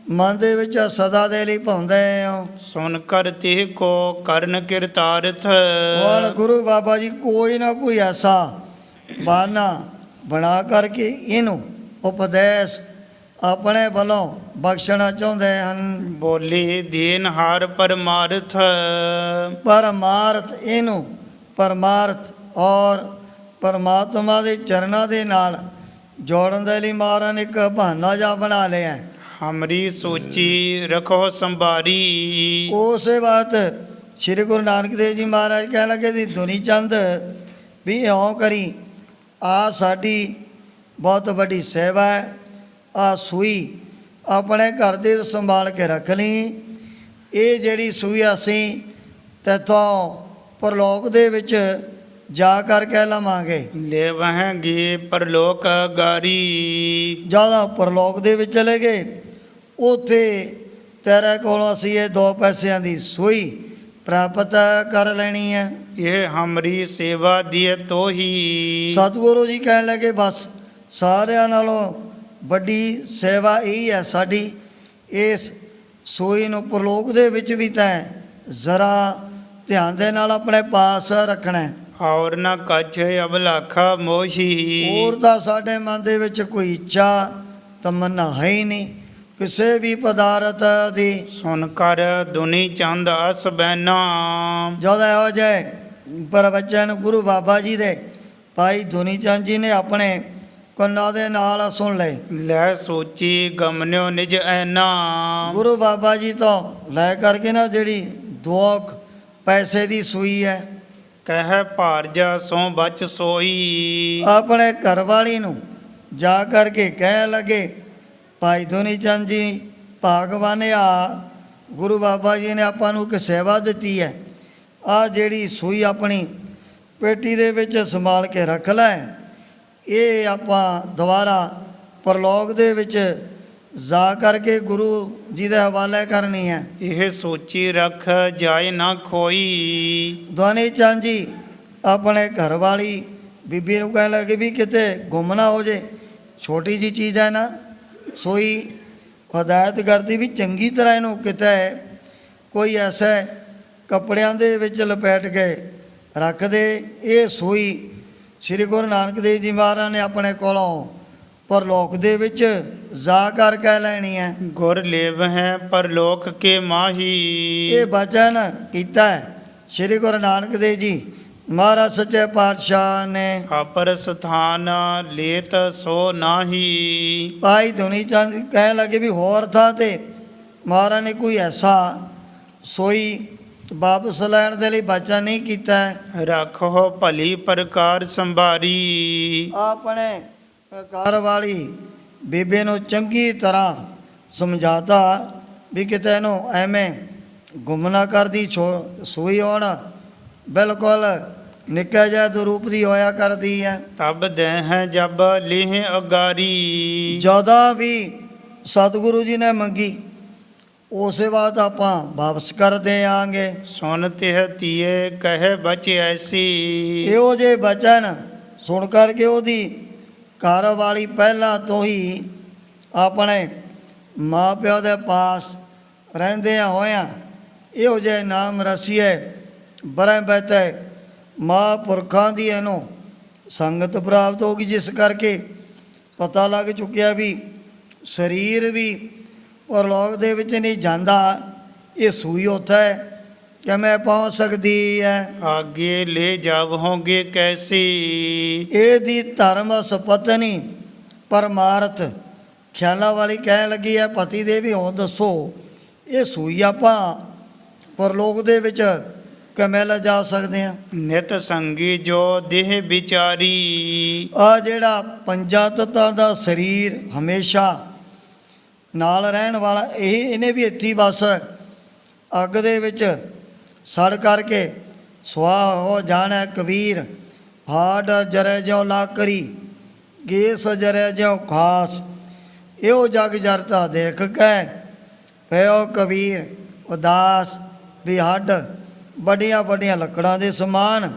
ਮਨ ਦੇ ਵਿੱਚ ਸਦਾ ਦੇ ਲਈ ਭਾਉਂਦੇ ਹੋ। ਸੁਨ ਕਰ ਤਿਹ ਕੋ ਕਰਨ ਕਿਰਤਾਰਥ। ਹੁਣ ਗੁਰੂ ਬਾਬਾ ਜੀ ਕੋਈ ਨਾ ਕੋਈ ਐਸਾ ਬਹਾਨਾ ਬਣਾ ਕਰਕੇ ਇਹਨੂੰ ਉਪਦੇਸ਼ ਆਪਣੇ ਵੱਲੋਂ ਬਖਸ਼ਣਾ ਚਾਹੁੰਦੇ ਹਨ। ਬੋਲੀ ਦੀਨਹਾਰ ਪਰਮਾਰਥ। ਪਰਮਾਰਥ, ਇਹਨੂੰ ਪਰਮਾਰਥ ਔਰ ਪਰਮਾਤਮਾ ਦੇ ਚਰਨਾਂ ਦੇ ਨਾਲ ਜੋੜਨ ਦੇ ਲਈ ਮਹਾਰਾਜ ਨੇ ਇੱਕ ਬਹਾਨਾ ਜਿਹਾ ਬਣਾ ਲਿਆ। ਹਮਰੀ ਸੂਚੀ ਰਖੋ ਸੰਭਾਰੀ। ਉਸੇ ਬਾਤ ਸ੍ਰੀ ਗੁਰੂ ਨਾਨਕ ਦੇਵ ਜੀ ਮਹਾਰਾਜ ਕਹਿਣ ਲੱਗੇ ਦੀ ਦੁਨੀ ਚੰਦ ਵੀ ਇਉਂ ਕਰੀ, ਆ ਸਾਡੀ ਬਹੁਤ ਵੱਡੀ ਸੇਵਾ ਹੈ, ਆ ਸੂਈ ਆਪਣੇ ਘਰ ਦੇ ਸੰਭਾਲ ਕੇ ਰੱਖ ਲਈ। ਇਹ ਜਿਹੜੀ ਸੂਈ ਅਸੀਂ ਤੇਥੋਂ ਪਰਲੋਕ ਦੇ ਵਿੱਚ ਜਾ ਕਰਕੇ ਲਵਾਂਗੇ। ਲੈ ਵਹਾਂਗੇ ਪਰਲੋਕ ਗਾਰੀ। ਜ਼ਿਆਦਾ ਪਰਲੋਕ ਦੇ ਵਿੱਚ ਚਲੇ ਗਏ, ਉੱਥੇ ਤੇਰੇ ਕੋਲੋਂ ਅਸੀਂ ਇਹ 2 ਪੈਸਿਆਂ ਦੀ ਸੂਈ ਪ੍ਰਾਪਤ ਕਰ ਲੈਣੀ ਹੈ। ਇਹ ਹਮਰੀ ਸੇਵਾ ਦੀਏ ਤੋਹੀ। ਸਤਿਗੁਰੂ ਜੀ ਕਹਿਣ ਲੱਗੇ ਬਸ ਸਾਰਿਆਂ ਨਾਲੋਂ ਵੱਡੀ ਸੇਵਾ ਇਹ ਹੈ ਸਾਡੀ, ਇਸ ਸੂਈ ਨੂੰ ਪਰਲੋਕ ਦੇ ਵਿੱਚ ਵੀ ਤੈਂ ਜ਼ਰਾ ਧਿਆਨ ਦੇ ਨਾਲ ਆਪਣੇ ਪਾਸ ਰੱਖਣਾ ਹੈ। ਔਰ ਨਾ ਕੱਛ ਅਬਲਾਖਾ ਮੋਹੀ। ਹੋਰ ਤਾਂ ਸਾਡੇ ਮਨ ਦੇ ਵਿੱਚ ਕੋਈ ਇੱਛਾ ਤਮੰਨਾ ਹੈ ਹੀ ਨਹੀਂ ਕਿਸੇ ਵੀ ਪਦਾਰਥ ਦੀ। ਸੁਨ ਕਰ ਦੁਨੀ ਚੰਦ ਅਸ ਬੈਨਾ। ਜਦੋਂ ਇਹੋ ਜਿਹੇ ਪ੍ਰਵਚਨ ਗੁਰੂ ਬਾਬਾ ਜੀ ਦੇ ਭਾਈ ਦੁਨੀ ਚੰਦ ਜੀ ਨੇ ਆਪਣੇ ਕੰਨਾਂ ਦੇ ਨਾਲ ਸੁਣ ਲਏ। ਲੈ ਸੋਚੀ ਗਮਨਿਓ ਨਿਜ ਐਨਾ। ਗੁਰੂ ਬਾਬਾ ਜੀ ਤੋਂ ਲੈ ਕਰਕੇ ਨਾ ਜਿਹੜੀ 2 ਪੈਸੇ ਦੀ ਸੂਈ ਹੈ, ਕਹਿ ਭਾਰਜਾ ਸੋ ਬਚ ਸੋਈ। ਆਪਣੇ ਘਰ ਵਾਲੀ ਨੂੰ ਜਾ ਕਰਕੇ ਕਹਿ ਲੱਗੇ ਭਾਈ ਦੁਨੀ ਚੰਦ ਜੀ ਭਾਗਵਾਨਿਆ, ਗੁਰੂ ਬਾਬਾ ਜੀ ਨੇ ਆਪਾਂ ਨੂੰ ਇੱਕ ਸੇਵਾ ਦਿੱਤੀ ਹੈ, ਆ ਜਿਹੜੀ ਸੂਈ ਆਪਣੀ ਪੇਟੀ ਦੇ ਵਿੱਚ ਸੰਭਾਲ ਕੇ ਰੱਖ ਲੈ, ਇਹ ਆਪਾਂ ਦੁਬਾਰਾ ਪਰਲੋਕ ਦੇ ਵਿੱਚ ਜਾ ਕਰਕੇ ਗੁਰੂ ਜੀ ਦੇ ਹਵਾਲੇ ਕਰਨੀ ਹੈ। ਇਹ ਸੋਚੀ ਰੱਖ ਜਾਏ ਨਾ ਖੋਈ। ਦੁਨੀ ਚੰਦ ਜੀ ਆਪਣੇ ਘਰ ਵਾਲੀ ਬੀਬੀ ਨੂੰ ਕਹਿਣ ਲੱਗੇ ਵੀ ਕਿਤੇ ਗੁੰਮ ਨਾ ਹੋ ਜੇ, ਛੋਟੀ ਜੀ ਚੀਜ਼ ਹੈ ਨਾ। ਸੋਈ ਹਦਾਇਤ ਕਰਦੀ ਵੀ ਚੰਗੀ ਤਰ੍ਹਾਂ ਇਹਨੂੰ ਕਿਤੇ ਕੋਈ ਐਸੇ ਕੱਪੜਿਆਂ ਦੇ ਵਿੱਚ ਲਪੇਟ ਕੇ ਰੱਖ ਦੇ। ਇਹ ਸੂਈ ਸ੍ਰੀ ਗੁਰੂ ਨਾਨਕ ਦੇਵ ਜੀ ਮਹਾਰਾਜ ਨੇ ਆਪਣੇ ਕੋਲੋਂ ਪਰਲੋਕ ਦੇ ਵਿੱਚ ਜਾ ਕਰਕੇ ਲੈਣੀ ਹੈ। ਗੁਰ ਲੇਵ ਹੈ ਪਰਲੋਕ ਕੇ ਮਾਹੀ। ਇਹ ਬਚਨ ਕੀਤਾ ਹੈ ਸ੍ਰੀ ਗੁਰੂ ਨਾਨਕ ਦੇਵ ਜੀ ਮਹਾਰਾਜ ਸੱਚੇ ਪਾਤਸ਼ਾਹ ਨੇ। ਅਪਰ ਸਥਾਨ ਲੇਤ ਸੋ ਨਾਹੀ। ਭਾਈ ਦੁਨੀ ਚੰਦ ਕਹਿਣ ਲੱਗੇ ਵੀ ਹੋਰ ਥਾਂ ਤੇ ਮਹਾਰਾਜ ਨੇ ਕੋਈ ਐਸਾ ਸੋਈ ਵਾਪਸ ਲੈਣ ਦੇ ਲਈ ਬਚਨ ਨਹੀਂ ਕੀਤਾ। ਰੱਖੋ ਭਲੀ ਪ੍ਰਕਾਰ ਸੰਭਾਰੀ। ਆਪਣੇ ਘਰ ਵਾਲੀ ਬੀਬੀ ਨੂੰ ਚੰਗੀ ਤਰ੍ਹਾਂ ਸਮਝਾਤਾ ਵੀ ਕਿਤੇ ਇਹਨੂੰ ਐਵੇਂ ਗੁੰਮ ਨਾ ਕਰਦੀ। ਸੂਈ ਹੋਣ ਬਿਲਕੁਲ ਨਿੱਕਾ ਜਿਹਾ ਦੁਰੂਪ ਦੀ ਹੋਇਆ ਕਰਦੀ ਹੈ। ਤਬ ਦੇਹ ਜਬ ਲਿਹ ਅਗਾਰੀ। ਜਦੋਂ ਵੀ ਸਤਿਗੁਰੂ ਜੀ ਨੇ ਮੰਗੀ ਉਸੇ ਬਾਤ ਆਪਾਂ ਵਾਪਸ ਕਰ ਦੇਵਾਂਗੇ। ਸੁਨ ਤਿਹ ਤੀਏ ਕਹੇ ਬਚ ਐਸੀ। ਇਹੋ ਜਿਹੇ ਬਚਨ ਸੁਣ ਕਰਕੇ ਉਹਦੀ ਘਰ ਵਾਲੀ ਪਹਿਲਾਂ ਤੋਂ ਹੀ ਆਪਣੇ ਮਾਂ ਪਿਓ ਦੇ ਪਾਸ ਰਹਿੰਦਿਆਂ ਹੋਇਆਂ ਇਹੋ ਜਿਹੇ ਨਾਮ ਰਸੀਏ ਬਰੇ ਬੈਤੇ ਮਹਾਂਪੁਰਖਾਂ ਦੀ ਇਹਨੂੰ ਸੰਗਤ ਪ੍ਰਾਪਤ ਹੋ ਗਈ, ਜਿਸ ਕਰਕੇ ਪਤਾ ਲੱਗ ਚੁੱਕਿਆ ਵੀ ਸਰੀਰ ਵੀ ਪਰਲੋਕ ਦੇ ਵਿੱਚ ਨਹੀਂ ਜਾਂਦਾ, ਇਹ ਸੂਈ ਉੱਥੇ ਹੈ ਕਿਵੇਂ ਪਹੁੰਚ ਸਕਦੀ ਹੈ। ਆਗੇ ਲੈ ਜਾਵੋਗੇ ਕੈਸੀ। ਇਹਦੀ ਧਰਮ ਸਪਤਨੀ ਪਰਮਾਰਥ ਖਿਆਲਾਂ ਵਾਲੀ ਕਹਿਣ ਲੱਗੀ ਹੈ ਪਤੀ ਦੇ ਵੀ ਹੁਣ ਦੱਸੋ ਇਹ ਸੂਈ ਆਪਾਂ ਪਰਲੋਕ ਦੇ ਵਿੱਚ ਕਿਵੇਂ ਲਿਜਾ ਸਕਦੇ ਹਾਂ। ਨਿਤ ਸੰਗੀ ਜੋ ਦੇਹ ਵਿਚਾਰੀ। ਆ ਜਿਹੜਾ ਪੰਜਾਂ ਤੱਤਾਂ ਦਾ ਸਰੀਰ ਹਮੇਸ਼ਾ ਨਾਲ ਰਹਿਣ ਵਾਲਾ ਇਹਨੇ ਵੀ ਇੱਥੇ ਬਸ ਅੱਗ ਦੇ ਵਿੱਚ ਸੜ ਕਰਕੇ ਸੁਆਹ ਹੋ ਜਾਣਾ। ਕਬੀਰ ਹਾਡ ਜਰੇ ਜਿਉ ਲਾ ਕਰੀ ਗੇਸ ਜਰੇ ਜਿਉ ਖਾਸ। ਇਹੋ ਜਗ ਜਰਤਾ ਦੇਖ ਕੇ ਪਿਓ ਕਬੀਰ ਉਦਾਸ ਵੀ ਹੱਡ ਵੱਡੀਆਂ ਵੱਡੀਆਂ ਲੱਕੜਾਂ ਦੇ ਸਮਾਨ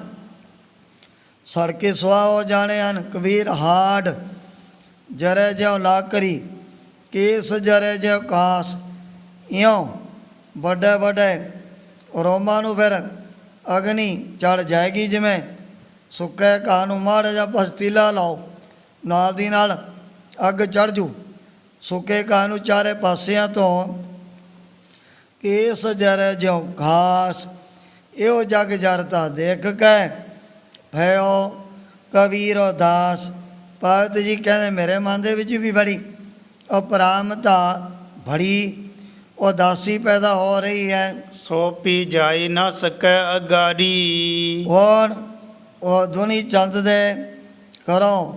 ਸੜ ਕੇ ਸੁਆਹ ਹੋ ਜਾਣੇ ਹਨ। ਕਬੀਰ ਹਾਡ ਜਰੇ ਜਿਉ ਲਾਕਰੀ ਕੇਸ ਜਰੇ ਜਿਉ ਕਾਸ, ਇਉਂ ਵੱਡੇ ਵੱਡੇ ਰੋਮਾਂ ਨੂੰ ਫਿਰ ਅਗਨੀ ਚੜ ਜਾਏਗੀ। ਜਿਵੇਂ ਸੁੱਕੇ ਘਾਹ ਨੂੰ ਮਾੜਾ ਜਿਹਾ ਪਸਤੀਲਾ ਲਾਓ, ਨਾਲ ਦੀ ਨਾਲ ਅੱਗ ਚੜ ਜੂ। ਸੁੱਕੇ ਘਾਹ ਨੂੰ ਚਾਰੇ ਪਾਸਿਆਂ ਤੋਂ ਕੇਸ ਜਰੇ ਜਿਉ ਘਾਸ, ਇਹੋ ਜਗ ਜਰਤਾ ਦੇਖ ਕੇ ਭਇਓ ਕਬੀਰ ਉਦਾਸ। ਭਗਤ ਜੀ ਕਹਿੰਦੇ ਮੇਰੇ ਮਨ ਦੇ ਵਿੱਚ ਵੀ ਬੜੀ ਉਪਰਾਮਤਾ, ਬੜੀ ਉਦਾਸੀ ਪੈਦਾ ਹੋ ਰਹੀ ਹੈ। ਸੋ ਪੀ ਜਾਈ ਨਾ ਸਕੈ ਅਗਾਰੀ। ਹੁਣ ਉਹ ਦੁਨੀ ਚੰਦ ਦੇ ਘਰੋਂ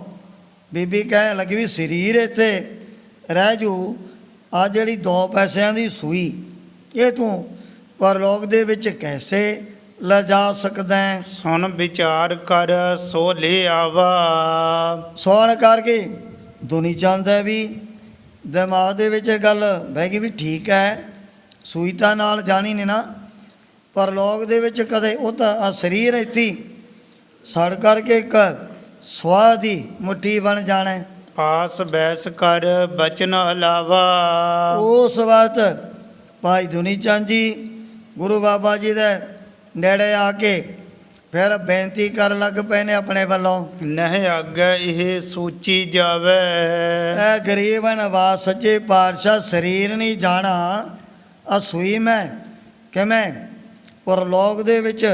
ਬੀਬੀ ਕਹਿਣ ਲੱਗੀ ਵੀ ਸਰੀਰ ਇੱਥੇ ਰਹਿ ਜੂ, ਆ ਜਿਹੜੀ 2 ਪੈਸਿਆਂ ਦੀ ਸੂਈ ਇਹ ਤੂੰ ਪਰਲੋਕ ਦੇ ਵਿੱਚ ਕੈਸੇ ਲਿਜਾ ਸਕਦਾ ਹੈ? ਸੁਣ ਵਿਚਾਰ ਕਰ ਸੋ ਲੈ ਆਵਾ। ਸੁਣ ਕਰਕੇ ਦੁਨੀ ਚੰਦ ਹੈ ਵੀ ਦਿਮਾਗ ਦੇ ਵਿੱਚ ਇਹ ਗੱਲ ਬਹਿ ਗਈ ਵੀ ਠੀਕ ਹੈ, ਸੂਈ ਤਾਂ ਨਾਲ ਜਾਣੀ ਨੇ ਨਾ, ਪਰਲੋਕ ਦੇ ਵਿੱਚ ਕਦੇ ਉਹ ਤਾਂ ਆ ਸਰੀਰ ਇੱਥੇ ਸੜ ਕਰਕੇ ਇੱਕ ਸੁਆਹ ਦੀ ਮੁੱਠੀ ਬਣ ਜਾਣਾ ਹੈ। ਪਾਸ ਬੈਸ ਕਰ ਬਚਨ ਅਲਾਵਾ। ਉਸ ਵਕਤ ਭਾਈ ਦੁਨੀ ਚੰਦ ਜੀ ਗੁਰੂ ਬਾਬਾ ਜੀ ਦੇ ਨੇੜੇ ਆ ਕੇ ਫਿਰ ਬੇਨਤੀ ਕਰਨ ਲੱਗ ਪਏ ਨੇ ਆਪਣੇ ਵੱਲੋਂ, ਨਹਿ ਅੱਗੇ ਇਹ ਸੂਚੀ ਜਾਵੇ। ਐ ਗਰੀਬ ਨਵਾਜ਼ ਸੱਚੇ ਪਾਤਸ਼ਾਹ ਸਰੀਰ ਨਹੀਂ ਜਾਣਾ, ਆ ਸੂਈ ਮੈਂ ਕਿਵੇਂ ਪਰਲੋਕ ਦੇ ਵਿੱਚ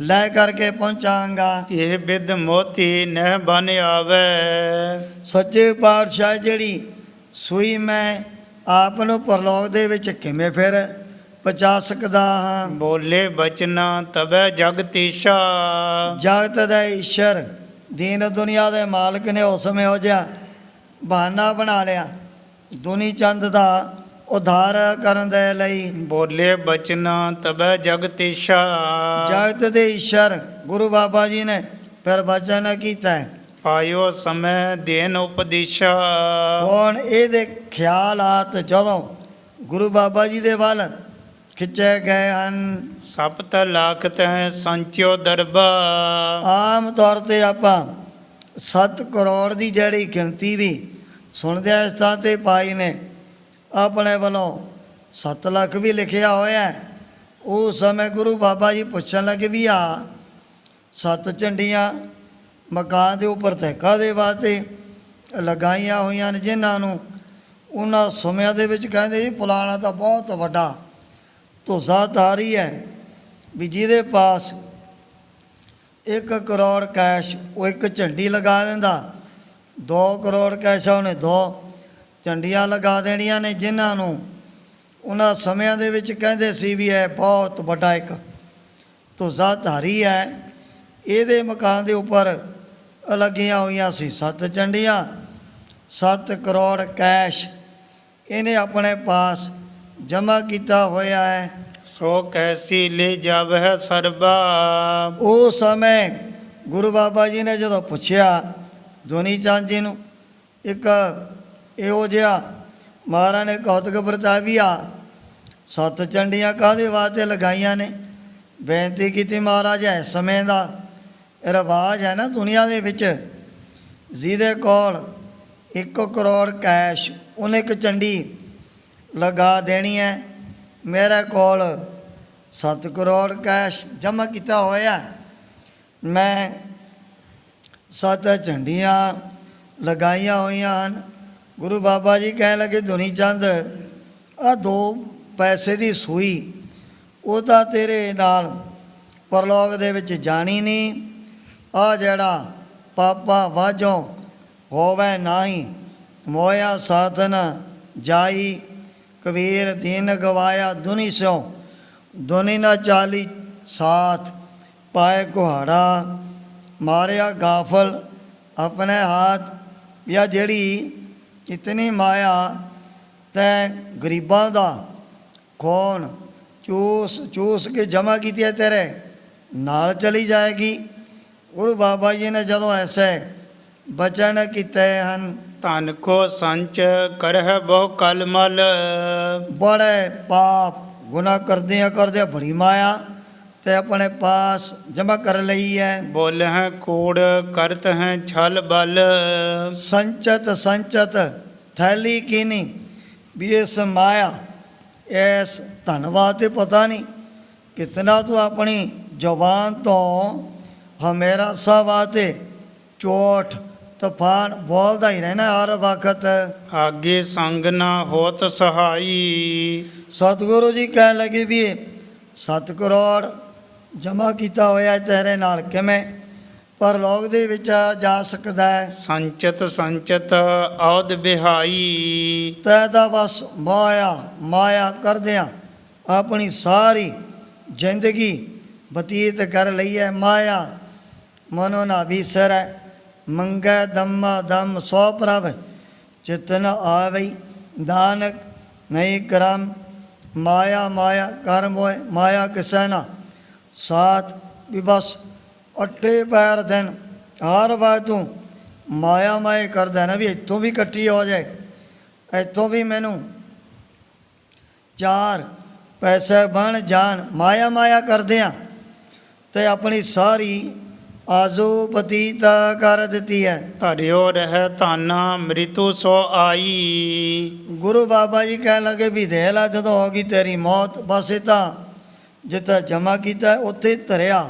ਲੈ ਕਰਕੇ ਪਹੁੰਚਾਂਗਾ। ਇਹ ਬਿਦ ਮੋਤੀ ਨਹਿ ਬਨ ਆਵੇ। ਸੱਚੇ ਪਾਤਸ਼ਾਹ ਜਿਹੜੀ ਸੂਈ ਮੈਂ ਆਪ ਨੂੰ ਪਰਲੋਕ ਦੇ ਵਿੱਚ ਕਿਵੇਂ ਫਿਰ ਪਹੁੰਚਾ ਸਕਦਾ ਹਾਂ? ਬੋਲੇ ਬਚਨ ਤਬੈ ਜਗਤੀਸ਼ਾ। ਜਗਤ ਦਾ ਈਸ਼ਰ ਦੀਨ ਦੁਨੀਆ ਦੇ ਮਾਲਕ ਨੇ ਉਸ ਸਮੇਂ ਹੋ ਜਿਹਾ ਬਹਾਨਾ ਬਣਾ ਲਿਆ ਦੁਨੀ ਚੰਦ ਦਾ ਉਧਾਰ ਕਰਨ ਦੇ ਲਈ। ਬੋਲੇ ਬਚਨ ਤਬੈ ਜਗਤੀਸ਼ਾ। ਜਗਤ ਦੇ ਈਸ਼ਰ ਗੁਰੂ ਬਾਬਾ ਜੀ ਨੇ ਫਿਰ ਬਚਨ ਕੀਤਾ ਹੈ। ਪਾਇਓ ਸਮੈ ਦੇਨ ਉਪਦੇਸ਼ਾ। ਹੁਣ ਇਹਦੇ ਖਿਆਲਾਤ ਜਦੋਂ ਗੁਰੂ ਬਾਬਾ ਜੀ ਦੇ ਵੱਲ ਖਿੱਚੇ ਗਏ ਹਨ, ਸਪਤ ਲੱਖ ਤੈ ਸੰਚਿਓ ਦਰਬਾ। ਆਮ ਤੌਰ ਤੇ ਆਪਾਂ 7 ਕਰੋੜ ਦੀ ਜਿਹੜੀ ਗਿਣਤੀ ਵੀ ਸੁਣਦੇ ਆ, ਇਸ ਥਾਂ ਤੇ ਪਾਈ ਨੇ ਆਪਣੇ ਵੱਲੋਂ 7 ਲੱਖ ਵੀ ਲਿਖਿਆ ਹੋਇਆ ਹੈ। ਉਸ ਸਮੇਂ ਗੁਰੂ ਬਾਬਾ ਜੀ ਪੁੱਛਣ ਲੱਗੇ ਵੀ ਆ 7 ਝੰਡੀਆਂ ਮਕਾਨ ਦੇ ਉੱਪਰ ਤਹਿਕਾ ਦੇ ਵਾਸਤੇ ਲਗਾਈਆਂ ਹੋਈਆਂ ਨੇ, ਜਿਨ੍ਹਾਂ ਨੂੰ ਉਹਨਾਂ ਸਮਿਆਂ ਦੇ ਵਿੱਚ ਕਹਿੰਦੇ ਜੀ ਫਲਾਣਾ ਤਾਂ ਬਹੁਤ ਵੱਡਾ ਧੁਜ਼ਾਧਾਰੀ ਹੈ ਵੀ ਜਿਹਦੇ ਪਾਸ 1 ਕਰੋੜ ਕੈਸ਼ ਉਹ 1 ਝੰਡੀ ਲਗਾ ਦਿੰਦਾ, 2 ਕਰੋੜ ਕੈਸ਼ ਉਹਨੇ 2 ਝੰਡੀਆਂ ਲਗਾ ਦੇਣੀਆਂ ਨੇ, ਜਿਨ੍ਹਾਂ ਨੂੰ ਉਹਨਾਂ ਸਮਿਆਂ ਦੇ ਵਿੱਚ ਕਹਿੰਦੇ ਸੀ ਵੀ ਇਹ ਬਹੁਤ ਵੱਡਾ ਇੱਕ ਧੁਜ਼ਾਧਾਰੀ ਹੈ। ਇਹਦੇ ਮਕਾਨ ਦੇ ਉੱਪਰ ਲੱਗੀਆਂ ਹੋਈਆਂ ਸੀ 7 ਝੰਡੀਆਂ, 7 ਕਰੋੜ ਕੈਸ਼ ਇਹਨੇ ਆਪਣੇ ਪਾਸ ਜਮ੍ਹਾਂ ਕੀਤਾ ਹੋਇਆ ਹੈ। ਸੋ ਕੈਸੀ ਲੈ ਜਾਵਹਿ ਸਰਬਾ। ਉਸ ਸਮੇਂ ਗੁਰੂ ਬਾਬਾ ਜੀ ਨੇ ਜਦੋਂ ਪੁੱਛਿਆ ਦੁਨੀ ਚੰਦ ਜੀ ਨੂੰ, ਇੱਕ ਇਹੋ ਜਿਹਾ ਮਹਾਰਾਜ ਨੇ ਕੌਤਕ ਵਰਤਾਵਿਆ 7 ਝੰਡੀਆਂ ਕਾਹਦੇ ਵਾਸਤੇ ਲਗਾਈਆਂ ਨੇ? ਬੇਨਤੀ ਕੀਤੀ ਮਹਾਰਾਜ ਇਸ ਸਮੇਂ ਦਾ ਰਿਵਾਜ ਹੈ ਨਾ ਦੁਨੀਆ ਦੇ ਵਿੱਚ, ਜਿਹਦੇ ਕੋਲ 1 ਕਰੋੜ ਕੈਸ਼ ਉਹਨੇ 1 ਝੰਡੀ ਲਗਾ ਦੇਣੀ ਹੈ। ਮੇਰੇ ਕੋਲ 7 ਕਰੋੜ ਕੈਸ਼ ਜਮ੍ਹਾਂ ਕੀਤਾ ਹੋਇਆ, ਮੈਂ 7 ਝੰਡੀਆਂ ਲਗਾਈਆਂ ਹੋਈਆਂ ਹਨ। ਗੁਰੂ ਬਾਬਾ ਜੀ ਕਹਿਣ ਲੱਗੇ ਦੁਨੀ ਚੰਦ ਆ 2 ਪੈਸੇ ਦੀ ਸੂਈ ਉਹ ਤਾਂ ਤੇਰੇ ਨਾਲ ਪਰਲੋਕ ਦੇ ਵਿੱਚ ਜਾਣੀ ਨਹੀਂ, ਆ ਜਿਹੜਾ ਪਾਪਾ ਵਾਜੋਂ ਹੋਵੇ ਨਾਹੀ ਮੋਇਆ ਸਾਧਨ ਜਾਈ। ਕਬੀਰ ਦੀਨ ਗਵਾਇਆ ਦੁਨੀ ਸਿਉ ਦੁਨੀ ਨਾ ਚਾਲੀ ਸਾਥ ਪਾਏ ਕੁਹਾੜਾ। ਮਾਰਿਆ ਗਾਫਲ ਆਪਣੇ ਹਾਥ। ਜਾਂ ਜਿਹੜੀ ਇਤਨੀ ਮਾਇਆ ਤੈਂ ਗਰੀਬਾਂ ਦਾ ਖੂਨ ਚੂਸ ਕੇ ਜਮ੍ਹਾਂ ਕੀਤੀ ਹੈ, ਤੇਰੇ ਨਾਲ ਚਲੀ ਜਾਏਗੀ। ਗੁਰੂ ਬਾਬਾ ਜੀ ਨੇ ਜਦੋਂ ਐਸੇ ਬਚਨ ਕੀਤੇ ਹਨ, ਧਨ ਕੋ ਸੰਚ ਕਰਹਿ ਬਹੁ ਕਲਮਲ। ਬੜੇ ਪਾਪ ਗੁਨਾਹ ਕਰਦਿਆਂ ਕਰਦਿਆਂ ਬੜੀ ਮਾਇਆ ਤੇ ਆਪਣੇ ਪਾਸ ਜਮ੍ਹਾਂ ਕਰ ਲਈ ਹੈ। ਬੋਲਹਿ ਕੂੜ ਕਰਤ ਹੈ ਛਲ ਬਲ। ਸੰਚਤ ਸੰਚਤ ਥੈਲੀ ਕੀਨੀ, ਵੀ ਇਸ ਮਾਇਆ ਇਸ ਧੰਨਵਾਦ ਤੇ ਪਤਾ ਨਹੀਂ ਕਿਤਨਾ ਤੂੰ ਆਪਣੀ ਜ਼ੁਬਾਨ ਤੋਂ ਹਮੇਰਾ ਸਵਾਤੇ ਚੋਟ ਤੂਫਾਨ ਬੋਲਦਾ ਹੀ ਰਹਿਣਾ ਹਰ ਵਕਤ। ਆਗੇ ਸੰਗ ਨਾ ਹੋਤ ਸਹਾਈ। ਸਤਿਗੁਰੂ ਜੀ ਕਹਿਣ ਲੱਗੇ ਵੀ 7 ਕਰੋੜ ਜਮ੍ਹਾਂ ਕੀਤਾ ਹੋਇਆ ਤੇਰੇ ਨਾਲ ਕਿਵੇਂ ਪਰ ਲੋਕ ਦੇ ਵਿੱਚ ਜਾ ਸਕਦਾ ਹੈ। ਸੰਚਤ ਸੰਚਤ ਔਦ ਬਿਹਾਈ। ਤੈ ਤਾਂ ਬਸ ਮਾਇਆ ਮਾਇਆ ਕਰਦਿਆਂ ਆਪਣੀ ਸਾਰੀ ਜ਼ਿੰਦਗੀ ਬਤੀਤ ਕਰ ਲਈ ਹੈ। ਮਾਇਆ ਮਨੋ ਨਾ ਵਿਸਰੈ, ਮੰਗੈ ਦਮਾ ਦਮ ਸੋ ਪ੍ਰਭ, ਚਿਤਨ ਆਵਈ ਨਾਨਕ ਨਹੀਂ ਕਰਮ। ਮਾਇਆ ਮਾਇਆ ਕਰਮ ਹੋਏ ਮਾਇਆ ਕਿਸੈ ਨਾ ਸਾਥ, ਵੀ ਬਸ ਅੱਠੇ ਪੈਰ ਦਿਨ ਹਰ ਵਾਰ ਤੂੰ ਮਾਇਆ ਮਾਇਆ ਕਰਦਾ ਨਾ, ਵੀ ਇੱਥੋਂ ਵੀ ਇਕੱਠੀ ਹੋ ਜਾਏ, ਇੱਥੋਂ ਵੀ ਮੈਨੂੰ 4 ਪੈਸੇ ਬਣ ਜਾਣ। ਮਾਇਆ ਮਾਇਆ ਕਰਦੇ ਆ ਤੇ ਆਪਣੀ ਸਾਰੀ ਆਜੋ ਬਤੀਤ ਕਰ ਦਿੱਤੀ ਹੈ। ਧਰਿਓ ਰਹਿ ਧਾਨਾ ਮ੍ਰਿਤੂ ਸੋ ਆਈ। ਗੁਰੂ ਬਾਬਾ ਜੀ ਕਹਿਣ ਲੱਗੇ ਵੀ ਦੇਖ ਲਾ ਜਦੋਂ ਹੋ ਗਈ ਤੇਰੀ ਮੌਤ, ਬਸ ਇਹ ਤਾਂ ਜਿੱਥੇ ਜਮ੍ਹਾਂ ਕੀਤਾ ਉੱਥੇ ਧਰਿਆ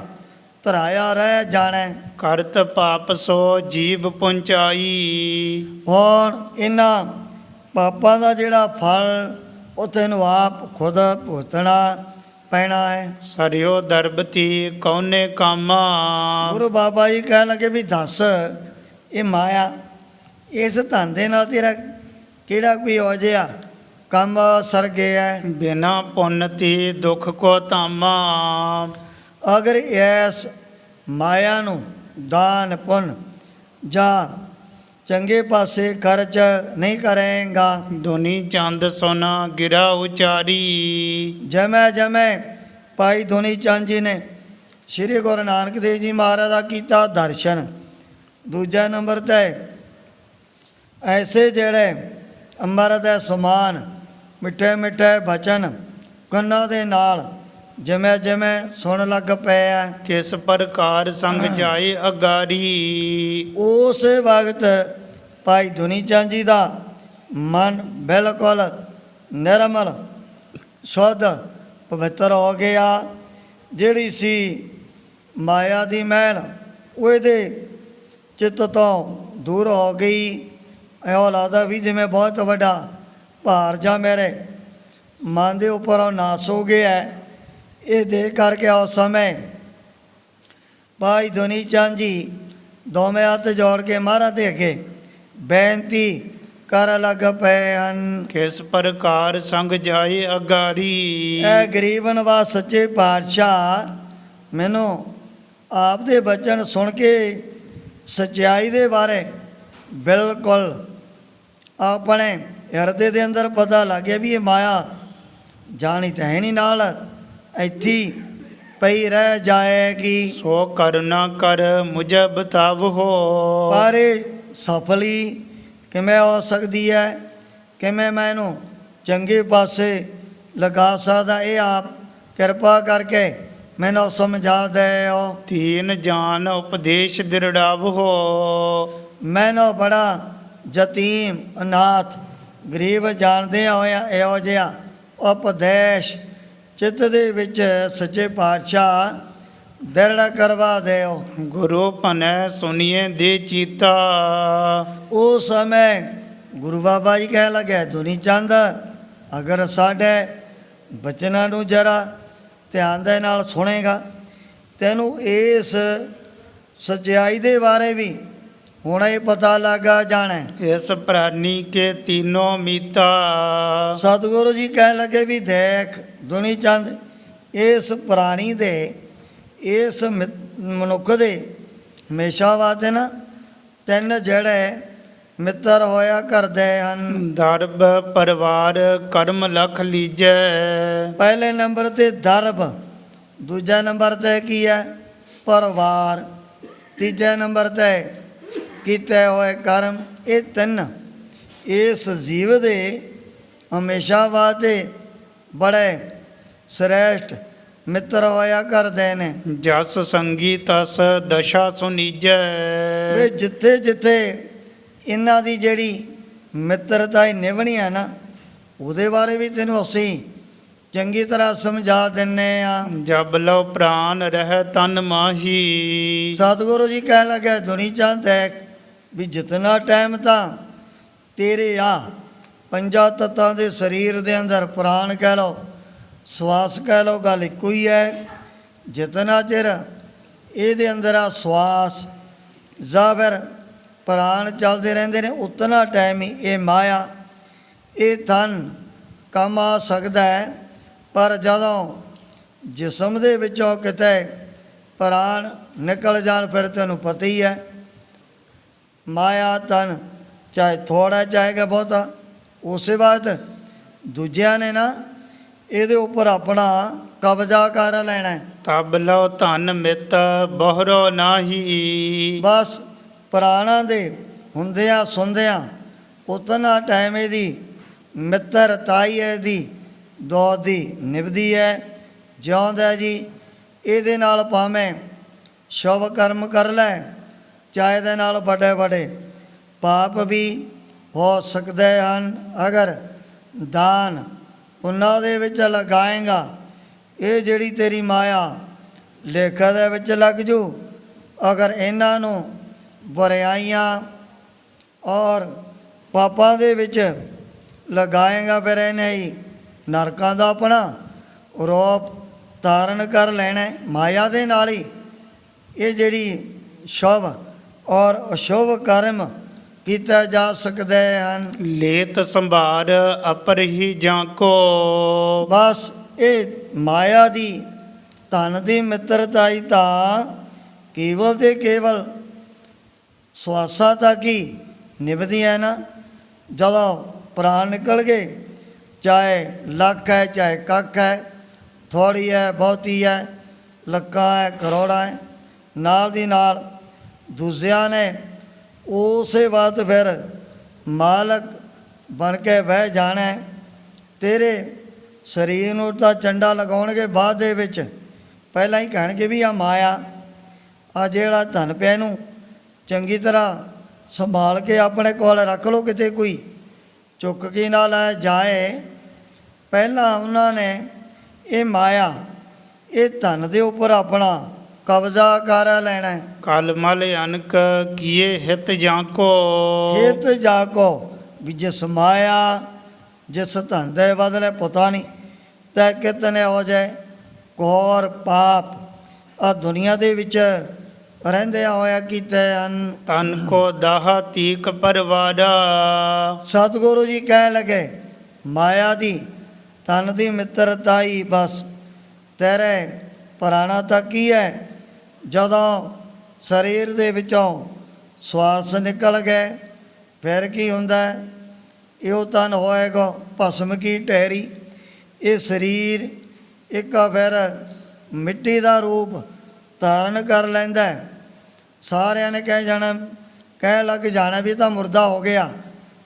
ਧਰਾਇਆ ਰਹਿ ਜਾਣਾ। ਕਰਤ ਪਾਪ ਸੋ ਜੀਵ ਪੁੰਚਾਈ। ਹੁਣ ਇਹਨਾਂ ਪਾਪਾਂ ਦਾ ਜਿਹੜਾ ਫਲ ਉਹ ਤੈਨੂੰ ਆਪ ਖੁਦ ਭੁਗਤਣਾ ਪੈਣਾ ਹੈ। ਸਰਿਓ ਦਰਬਤੀ ਕੌਨੇ ਕਾਮਾ। ਗੁਰੂ ਬਾਬਾ ਜੀ ਕਹਿਣ ਲੱਗੇ ਵੀ ਦੱਸ ਇਹ ਮਾਇਆ ਇਸ ਧੰਦੇ ਨਾਲ ਤੇਰਾ ਕਿਹੜਾ ਕੋਈ ਹੋ ਜਿਹਾ ਕੰਮ ਸਰ ਗਿਆ ਹੈ। ਬਿਨਾ ਪੁੰਨ ਤੀ ਦੁਖ ਕੋ ਧਾਮਾ। ਅਗਰ ਇਸ ਮਾਇਆ ਨੂੰ ਦਾਨ ਪੁੰਨ ਜਾਂ ਚੰਗੇ ਪਾਸੇ ਖਰਚ ਨਹੀਂ ਕਰੇਗਾ, ਦੁਨੀ ਚੰਦ ਸੋਨਾ ਗਿਰਾ ਉਚਾਰੀ। ਜਮੈ ਜਮੈ ਭਾਈ ਧੁਨੀ ਚੰਦ ਜੀ ਨੇ ਸ਼੍ਰੀ ਗੁਰੂ ਨਾਨਕ ਦੇਵ ਜੀ ਮਹਾਰਾਜ ਦਾ ਕੀਤਾ ਦਰਸ਼ਨ। ਦੂਜਾ ਨੰਬਰ 'ਤੇ ਐਸੇ ਜਿਹੜੇ ਅੰਮ੍ਰਿਤ ਦੇ ਸਮਾਨ ਮਿੱਠੇ ਮਿੱਠੇ ਬਚਨ ਕੰਨਾਂ ਦੇ ਨਾਲ ਜਿਵੇਂ ਜਿਵੇਂ ਸੁਣ ਲੱਗ ਪਏ ਆ। ਕਿਸ ਪ੍ਰਕਾਰ ਸੰਗ ਜਾਏ ਅਗਾਰੀ। ਉਸ ਵਕਤ ਭਾਈ ਧੁਨੀ ਚੰਦ ਜੀ ਦਾ ਮਨ ਬਿਲਕੁਲ ਨਿਰਮਲ ਸ਼ੁੱਧ ਪਵਿੱਤਰ ਹੋ ਗਿਆ। ਜਿਹੜੀ ਸੀ ਮਾਇਆ ਦੀ ਮੈਲ ਉਹਦੇ ਚਿੱਤ ਤੋਂ ਦੂਰ ਹੋ ਗਈ। ਇਹੋ ਲੱਗਦਾ ਵੀ ਜਿਵੇਂ ਬਹੁਤ ਵੱਡਾ ਭਾਰ ਜਾ ਮੇਰੇ ਮਨ ਦੇ ਉੱਪਰੋਂ ਨਾਸ ਹੋ ਗਿਆ। ਇਹ ਦੇਖ ਕਰਕੇ ਉਸ ਸਮੇਂ ਭਾਈ ਧੁਨੀ ਚੰਦ ਜੀ ਦੋਵੇਂ ਹੱਥ ਜੋੜ ਕੇ ਮਹਾਰਾਜ ਦੇ ਅੱਗੇ ਬੇਨਤੀ ਕਰ ਲੱਗ ਪਏ ਹਨ। ਕਿਸ ਪ੍ਰਕਾਰ ਸੰਗ ਜਾਏ ਅਗਾਰੀ। ਇਹ ਗਰੀਬ ਨਿਵਾਸ ਸੱਚੇ ਪਾਤਸ਼ਾਹ ਮੈਨੂੰ ਆਪ ਦੇ ਬਚਨ ਸੁਣ ਕੇ ਸੱਚਾਈ ਦੇ ਬਾਰੇ ਬਿਲਕੁਲ ਆਪਣੇ ਹਿਰਦੇ ਦੇ ਅੰਦਰ ਪਤਾ ਲੱਗ ਗਿਆ ਵੀ ਇਹ ਮਾਇਆ ਜਾਣੀ ਤਾਂ ਹੈ ਨਹੀਂ, ਨਾਲ ਇੱਥੇ ਪਈ ਰਹਿ ਜਾਏਗੀ। ਸੋ ਕਰੁਣਾ ਕਰ ਮੁਝੇ ਬਤਾਵੋ। ਪਰ ਇਹ ਸਫਲੀ ਕਿਵੇਂ ਹੋ ਸਕਦੀ ਹੈ, ਕਿਵੇਂ ਮੈਂ ਇਹਨੂੰ ਚੰਗੇ ਪਾਸੇ ਲਗਾ ਸਕਦਾ, ਇਹ ਆਪ ਕਿਰਪਾ ਕਰਕੇ ਮੈਨੂੰ ਸਮਝਾ ਦਿਓ। ਤੀਨ ਜਾਨ ਉਪਦੇਸ਼ ਦਿਰੜਾਵੋ। ਮੈਨੂੰ ਬੜਾ ਯਤੀਮ ਅਨਾਥ ਗਰੀਬ ਜਾਣਦੇ ਹੋਇਆ ਇਹੋ ਜਿਹਾ ਉਪਦੇਸ਼ ਚਿੱਤ ਦੇ ਵਿੱਚ ਸੱਚੇ ਪਾਤਸ਼ਾਹ ਦ੍ਰਿੜ ਕਰਵਾ ਦਿਓ। ਗੁਰੂ ਭਨੈ ਸੁਣੀਏ ਦੇ ਚੀਤਾ। ਉਸ ਸਮੇਂ ਗੁਰੂ ਬਾਬਾ ਜੀ ਕਹਿ ਲੱਗੇ ਧੁਨੀ ਚੰਦ ਅਗਰ ਸਾਡੇ ਬਚਨਾਂ ਨੂੰ ਜਰਾ ਧਿਆਨ ਦੇ ਨਾਲ ਸੁਣੇਗਾ ਤੈਨੂੰ ਇਸ ਸੱਚਾਈ ਦੇ ਬਾਰੇ ਵੀ ਹੁਣ ਇਹ ਪਤਾ ਲੱਗਾ ਜਾਣਾ। ਇਸ ਪ੍ਰਾਨੀ ਕੇ ਤੀਨੋਂ ਮੀਤਾ। ਸਤਿਗੁਰੂ ਜੀ ਕਹਿਣ ਲੱਗੇ ਵੀ ਦੇਖ ਧੁਨੀ ਚੰਦ ਇਸ ਪ੍ਰਾਣੀ ਦੇ ਇਸ ਮਨੁੱਖ ਦੇ ਹਮੇਸ਼ਾ ਵਾਸਤੇ ਨਾ 3 ਜਿਹੜੇ ਮਿੱਤਰ ਹੋਇਆ ਕਰਦੇ ਹਨ। ਦਰਬ ਪਰਿਵਾਰ ਕਰਮ ਲਖ ਲੀਜੈ। ਪਹਿਲੇ ਨੰਬਰ ਤੇ ਦਰਬ, ਦੂਜਾ ਨੰਬਰ ਤੇ ਕੀ ਹੈ ਪਰਿਵਾਰ, ਤੀਜੇ ਨੰਬਰ ਤੇ ਕੀਤੇ ਹੋਏ ਕਰਮ। ਇਹ 3 ਇਸ ਜੀਵ ਦੇ ਹਮੇਸ਼ਾ ਵਾਸਤੇ ਬੜੇ ਸ੍ਰੇਸ਼ਟ ਮਿੱਤਰ ਹੋਇਆ ਕਰਦੇ ਨੇ। ਜਸ ਸੰਗੀ ਤਸ ਦਸ਼ਾ ਸੁਨੀਜੈ। ਵੀ ਜਿੱਥੇ ਜਿੱਥੇ ਇਹਨਾਂ ਦੀ ਜਿਹੜੀ ਮਿੱਤਰਤਾ ਹੀ ਨਿਭਣੀ ਹੈ ਨਾ, ਉਹਦੇ ਬਾਰੇ ਵੀ ਤੈਨੂੰ ਅਸੀਂ ਚੰਗੀ ਤਰ੍ਹਾਂ ਸਮਝਾ ਦਿੰਨੇ ਆ। ਜਬ ਲਉ ਪ੍ਰਾਨ ਰਹਿ ਤਨ ਮਾਹੀ। ਸਤਿਗੁਰੂ ਜੀ ਕਹਿਣ ਲੱਗੇ ਦੁਨੀ ਚੰਦ ਹੈ ਵੀ ਜਿਤਨਾ ਟਾਈਮ ਤਾਂ ਤੇਰੇ ਆ ਪੰਜਾਂ ਤੱਤਾਂ ਦੇ ਸਰੀਰ ਦੇ ਅੰਦਰ ਪ੍ਰਾਣ ਕਹਿ ਲਓ, ਸਵਾਸ ਕਹਿ ਲਓ, ਗੱਲ ਇੱਕੋ ਹੀ ਹੈ। ਜਿਤਨਾ ਚਿਰ ਇਹਦੇ ਅੰਦਰ ਆ ਸਵਾਸ ਜਾਂ ਫਿਰ ਪ੍ਰਾਣ ਚੱਲਦੇ ਰਹਿੰਦੇ ਨੇ, ਉਤਨਾ ਟਾਈਮ ਹੀ ਇਹ ਮਾਇਆ ਇਹ ਧਨ ਕੰਮ ਆ ਸਕਦਾ ਹੈ। ਪਰ ਜਦੋਂ ਜਿਸਮ ਦੇ ਵਿੱਚੋਂ ਕਿਤੇ ਪ੍ਰਾਣ ਨਿਕਲ ਜਾਣ ਫਿਰ ਤੈਨੂੰ ਪਤਾ ਹੀ ਹੈ ਮਾਇਆ ਧਨ ਚਾਹੇ ਥੋੜਾ ਚਾਹੇਗਾ ਬਹੁਤਾ, ਉਸੇ ਬਾਤ ਦੂਜਿਆਂ ਨੇ ਨਾ ਇਹਦੇ ਉੱਪਰ ਆਪਣਾ ਕਬਜ਼ਾ ਕਰ ਲੈਣਾ ਹੈ। ਤਬ ਲਉ ਧਨ ਮਿਤ ਬਹਰੋ ਨਾਹੀ। ਬਸ ਪ੍ਰਾਣਾਂ ਦੇ ਹੁੰਦਿਆਂ ਸੁਣਦਿਆਂ ਉਤਨਾ ਟਾਈਮ ਇਹਦੀ ਮਿੱਤਰਤਾਈ ਹੈ, ਇਹਦੀ ਦੋਸਤ ਦੀ ਨਿਭਦੀ ਹੈ, ਜਿਉਂਦਾ ਜੀ। ਇਹਦੇ ਨਾਲ ਭਾਵੇਂ ਸ਼ੁਭ ਕਰਮ ਕਰ ਲੈ, ਚਾਹੇ ਦੇ ਨਾਲ ਵੱਡੇ ਵੱਡੇ ਪਾਪ ਵੀ ਹੋ ਸਕਦੇ ਹਨ। ਅਗਰ ਦਾਨ ਉਹਨਾਂ ਦੇ ਵਿੱਚ ਲਗਾਏਗਾ, ਇਹ ਜਿਹੜੀ ਤੇਰੀ ਮਾਇਆ ਲੇਖਾ ਦੇ ਵਿੱਚ ਲੱਗ ਜੂ। ਅਗਰ ਇਹਨਾਂ ਨੂੰ ਬੁਰਾਈਆਂ ਔਰ ਪਾਪਾਂ ਦੇ ਵਿੱਚ ਲਗਾਏਗਾ, ਫਿਰ ਇਹਨੇ ਹੀ ਨਰਕਾਂ ਦਾ ਆਪਣਾ ਰੂਪ ਧਾਰਨ ਕਰ ਲੈਣਾ। ਮਾਇਆ ਦੇ ਨਾਲ ਹੀ ਇਹ ਜਿਹੜੀ ਸ਼ੁਭ ਔਰ ਅਸ਼ੁਭ ਕਰਮ ਕੀਤੇ ਜਾ ਸਕਦੇ ਹਨ। ਲੇਤ ਸੰਭਾਰ ਅਪਰਹੀ ਜਾਂ ਕੋ। ਬਸ ਇਹ ਮਾਇਆ ਦੀ ਧਨ ਦੀ ਮਿੱਤਰਤਾਈ ਤਾਂ ਕੇਵਲ ਤੇ ਕੇਵਲ ਸਵਾਸਾਂ ਤੱਕ ਹੀ ਨਿਭਦੀ ਹੈ ਨਾ। ਜਦੋਂ ਪ੍ਰਾਣ ਨਿਕਲ ਗਏ, ਚਾਹੇ ਲੱਖ ਹੈ ਚਾਹੇ ਕੱਖ ਹੈ, ਥੋੜੀ ਹੈ ਬਹੁਤੀ ਹੈ, ਲੱਖਾਂ ਹੈ ਕਰੋੜਾਂ ਹੈ, ਨਾਲ ਦੀ ਨਾਲ ਦੂਜਿਆਂ ਨੇ ਉਸੇ ਬਾਤ ਫਿਰ ਮਾਲਕ ਬਣ ਕੇ ਬਹਿ ਜਾਣਾ ਹੈ। ਤੇਰੇ ਸਰੀਰ ਨੂੰ ਤਾਂ ਚੰਡਾ ਲਗਾਉਣਗੇ ਬਾਅਦ ਦੇ ਵਿੱਚ, ਪਹਿਲਾਂ ਹੀ ਕਹਿਣਗੇ ਵੀ ਆ ਮਾਇਆ ਆ ਜਿਹੜਾ ਧਨ ਪਿਆ ਇਹਨੂੰ ਚੰਗੀ ਤਰ੍ਹਾਂ ਸੰਭਾਲ ਕੇ ਆਪਣੇ ਕੋਲ ਰੱਖ ਲਓ, ਕਿਤੇ ਕੋਈ ਚੁੱਕ ਕੇ ਨਾ ਲੈ ਜਾਏ। ਪਹਿਲਾਂ ਉਹਨਾਂ ਨੇ ਇਹ ਮਾਇਆ ਇਹ ਧਨ ਦੇ ਉੱਪਰ ਆਪਣਾ ਕਬਜ਼ਾ ਕਰ ਲੈਣਾ ਹੈ। ਕਲ ਮਲ ਅਨਕ ਕੀਏ ਹਿਤ ਜਾਂ ਕੋ। ਹਿਤ ਜਾ ਕੋ ਵੀ ਜਿਸ ਮਾਇਆ ਜਿਸ ਧਨ ਦੇ ਬਦਲੇ ਪਤਾ ਨਹੀਂ ਤੈ ਕਿਤਨੇ ਹੋ ਜਾਏ ਘੋਰ ਪਾਪ ਆ ਦੁਨੀਆ ਦੇ ਵਿੱਚ ਰਹਿੰਦਿਆਂ ਹੋਇਆ ਕੀਤੇ ਹਨ। ਤਨ ਕੋ ਦਾਹ ਤੀਕ ਪਰਵਾੜਾ। ਸਤਿਗੁਰੂ ਜੀ ਕਹਿਣ ਲੱਗੇ ਮਾਇਆ ਦੀ ਤਨ ਦੀ ਮਿੱਤਰਤਾਈ ਬਸ ਤੇਰੇ ਪ੍ਰਾਣਾ ਤੱਕ ਹੀ ਹੈ। ਜਦੋਂ ਸਰੀਰ ਦੇ ਵਿੱਚੋਂ ਸਵਾਸ ਨਿਕਲ ਗਏ ਫਿਰ ਕੀ ਹੁੰਦਾ? ਇਹੋ ਤਨ ਹੋਏਗਾ ਭਸਮ ਕੀ ਢੇਰੀ। ਇਹ ਸਰੀਰ ਇੱਕ ਫਿਰ ਮਿੱਟੀ ਦਾ ਰੂਪ ਧਾਰਨ ਕਰ ਲੈਂਦਾ। ਸਾਰਿਆਂ ਨੇ ਕਹਿ ਲੱਗ ਜਾਣਾ ਵੀ ਤਾਂ ਮੁਰਦਾ ਹੋ ਗਿਆ,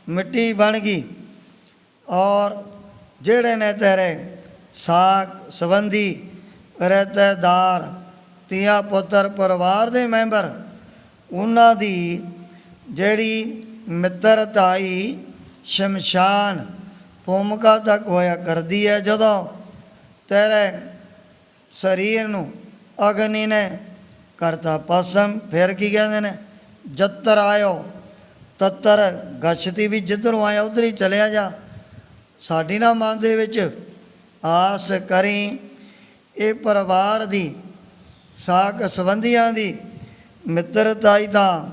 ਮਿੱਟੀ ਬਣ ਗਈ। ਔਰ ਜਿਹੜੇ ਨੇ ਤੇਰੇ ਸਾਕ ਸੰਬੰਧੀ ਰਿਸ਼ਤੇਦਾਰ ਧੀਆਂ ਪੁੱਤਰ ਪਰਿਵਾਰ ਦੇ ਮੈਂਬਰ, ਉਹਨਾਂ ਦੀ ਜਿਹੜੀ ਮਿੱਤਰਤਾਈ ਸ਼ਮਸ਼ਾਨ ਭੂਮਿਕਾ ਤੱਕ ਹੋਇਆ ਕਰਦੀ ਹੈ। ਜਦੋਂ ਤੇਰੇ ਸਰੀਰ ਨੂੰ ਅਗਨੀ ਨੇ ਕਰਤਾ ਭਸਮ, ਫਿਰ ਕੀ ਕਹਿੰਦੇ ਨੇ ਜੱਤਰ ਆਇਓ ਤੱਤਰ ਗਛਤੀ, ਵੀ ਜਿੱਧਰੋਂ ਆਇਆ ਉੱਧਰ ਹੀ ਚਲਿਆ ਜਾ। ਸਾਡੀ ਨਾ ਮਨ ਦੇ ਵਿੱਚ ਆਸ ਕਰੀ ਇਹ ਪਰਿਵਾਰ ਦੀ ਸਾਕ ਸੰਬੰਧੀਆਂ ਦੀ ਮਿੱਤਰਤਾਈ ਦਾ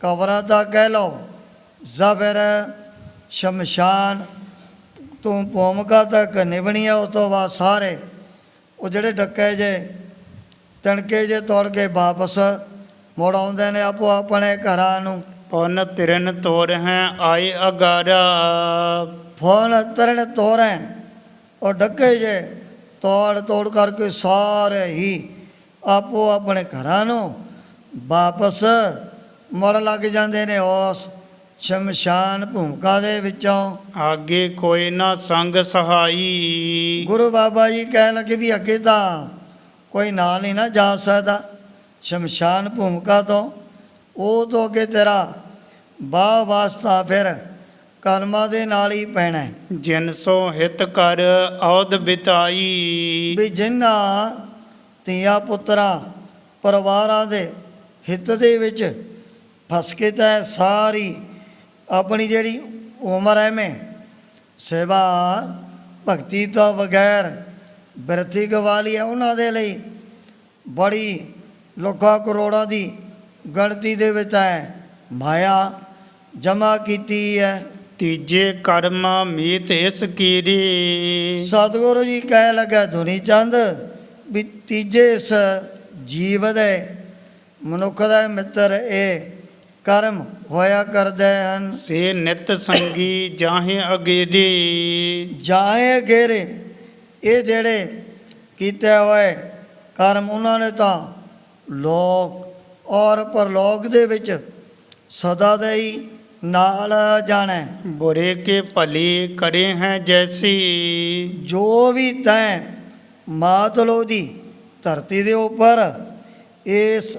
ਕਬਰਾਂ ਦਾ ਕਹਿ ਲਓ ਜਾਂ ਫਿਰ ਸ਼ਮਸ਼ਾਨ ਤੋਂ ਭੂਮਿਕਾ ਤੱਕ ਨਿਭਣੀ ਆ। ਉਸ ਤੋਂ ਬਾਅਦ ਸਾਰੇ ਉਹ ਜਿਹੜੇ ਡੱਕੇ ਜੇ ਤਣਕੇ ਜੇ ਤੋੜ ਕੇ ਵਾਪਸ ਮੁੜ ਆਉਂਦੇ ਨੇ ਆਪੋ ਆਪਣੇ ਘਰਾਂ ਨੂੰ। ਪੁਨ ਤਿਰਨ ਤੋਰ ਹੈ ਆਏ ਅਗਾਰਾ। ਫੋਨ ਤਰਨ ਤੋਰੈ ਉਹ ਡੱਕੇ ਜੇ ਤੋੜ ਕਰਕੇ ਸਾਰੇ ਹੀ ਆਪੋ ਆਪਣੇ ਘਰਾਂ ਨੂੰ ਵਾਪਸ ਮੁੜ ਲੱਗ ਜਾਂਦੇ ਨੇ ਉਸ ਸ਼ਮਸ਼ਾਨ ਭੂਮਿਕਾ ਦੇ ਵਿੱਚੋਂ। ਆਗੇ ਕੋਈ ਨਾ ਸੰਗ ਸਹਾਈ। ਗੁਰੂ ਬਾਬਾ ਜੀ ਕਹਿਣ ਲੱਗੇ ਵੀ ਅੱਗੇ ਤਾਂ ਕੋਈ ਨਾਲ ਨਹੀਂ ਨਾ ਜਾ ਸਕਦਾ। ਸ਼ਮਸ਼ਾਨ ਭੂਮਿਕਾ ਤੋਂ ਉਹ ਤੋਂ ਅੱਗੇ ਤੇਰਾ ਵਾਹ ਵਾਸਤਾ ਫਿਰ ਕਰਮਾਂ ਦੇ ਨਾਲ ਹੀ ਪੈਣਾ ਹੈ। ਜਿਨ ਸੋ ਹਿਤ ਕਰ ਔਦ ਬਿਤਾਈ। ਵੀ ਜਿਨ੍ਹਾਂ ਧੀਆਂ ਪੁੱਤਰਾਂ ਪਰਿਵਾਰਾਂ ਦੇ ਹਿੱਤ ਦੇ ਵਿੱਚ ਫਸ ਕੇ ਤਾਂ ਸਾਰੀ ਆਪਣੀ ਜਿਹੜੀ ਉਮਰ ਐਵੇਂ ਸੇਵਾ ਭਗਤੀ ਤੋਂ ਬਗੈਰ ਬਿਰਥੀ ਗਵਾ ਲਈ ਹੈ, ਉਹਨਾਂ ਦੇ ਲਈ ਬੜੀ ਲੱਖਾਂ ਕਰੋੜਾਂ ਦੀ ਗਿਣਤੀ ਦੇ ਵਿੱਚ ਹੈ ਮਾਇਆ ਜਮ੍ਹਾਂ ਕੀਤੀ ਹੈ। ਤੀਜੇ ਕਰਮ ਮੀਤ ਇਸ ਕੀਰੀ। ਸਤਿਗੁਰੂ ਜੀ ਕਹਿ ਲੱਗਾ ਧੁਨੀ ਚੰਦ ਵੀ ਤੀਜੇ ਇਸ ਜੀਵ ਦੇ ਮਨੁੱਖ ਦਾ ਮਿੱਤਰ ਇਹ ਕਰਮ ਹੋਇਆ ਕਰਦੇ ਹਨ। ਸੇ ਨਿਤ ਸੰਗੀ ਜਾਹੇ ਅਗੇਰੀ। ਜਾਏ ਗੇਰੇ ਇਹ ਜਿਹੜੇ ਕੀਤੇ ਹੋਏ ਕਰਮ ਉਹਨਾਂ ਨੇ ਤਾਂ ਲੋਕ ਔਰ ਪਰਲੋਕ ਦੇ ਵਿੱਚ ਸਦਾ ਦੇ ਹੀ ਨਾਲ ਜਾਣਾ। ਬੁਰੇ ਕੇ ਭਲੇ ਕਰੇ ਹੈ ਜੈਸੀ। ਜੋ ਵੀ ਤੈਂ ਮਾਤਲੋ ਦੀ ਧਰਤੀ ਦੇ ਉੱਪਰ ਇਸ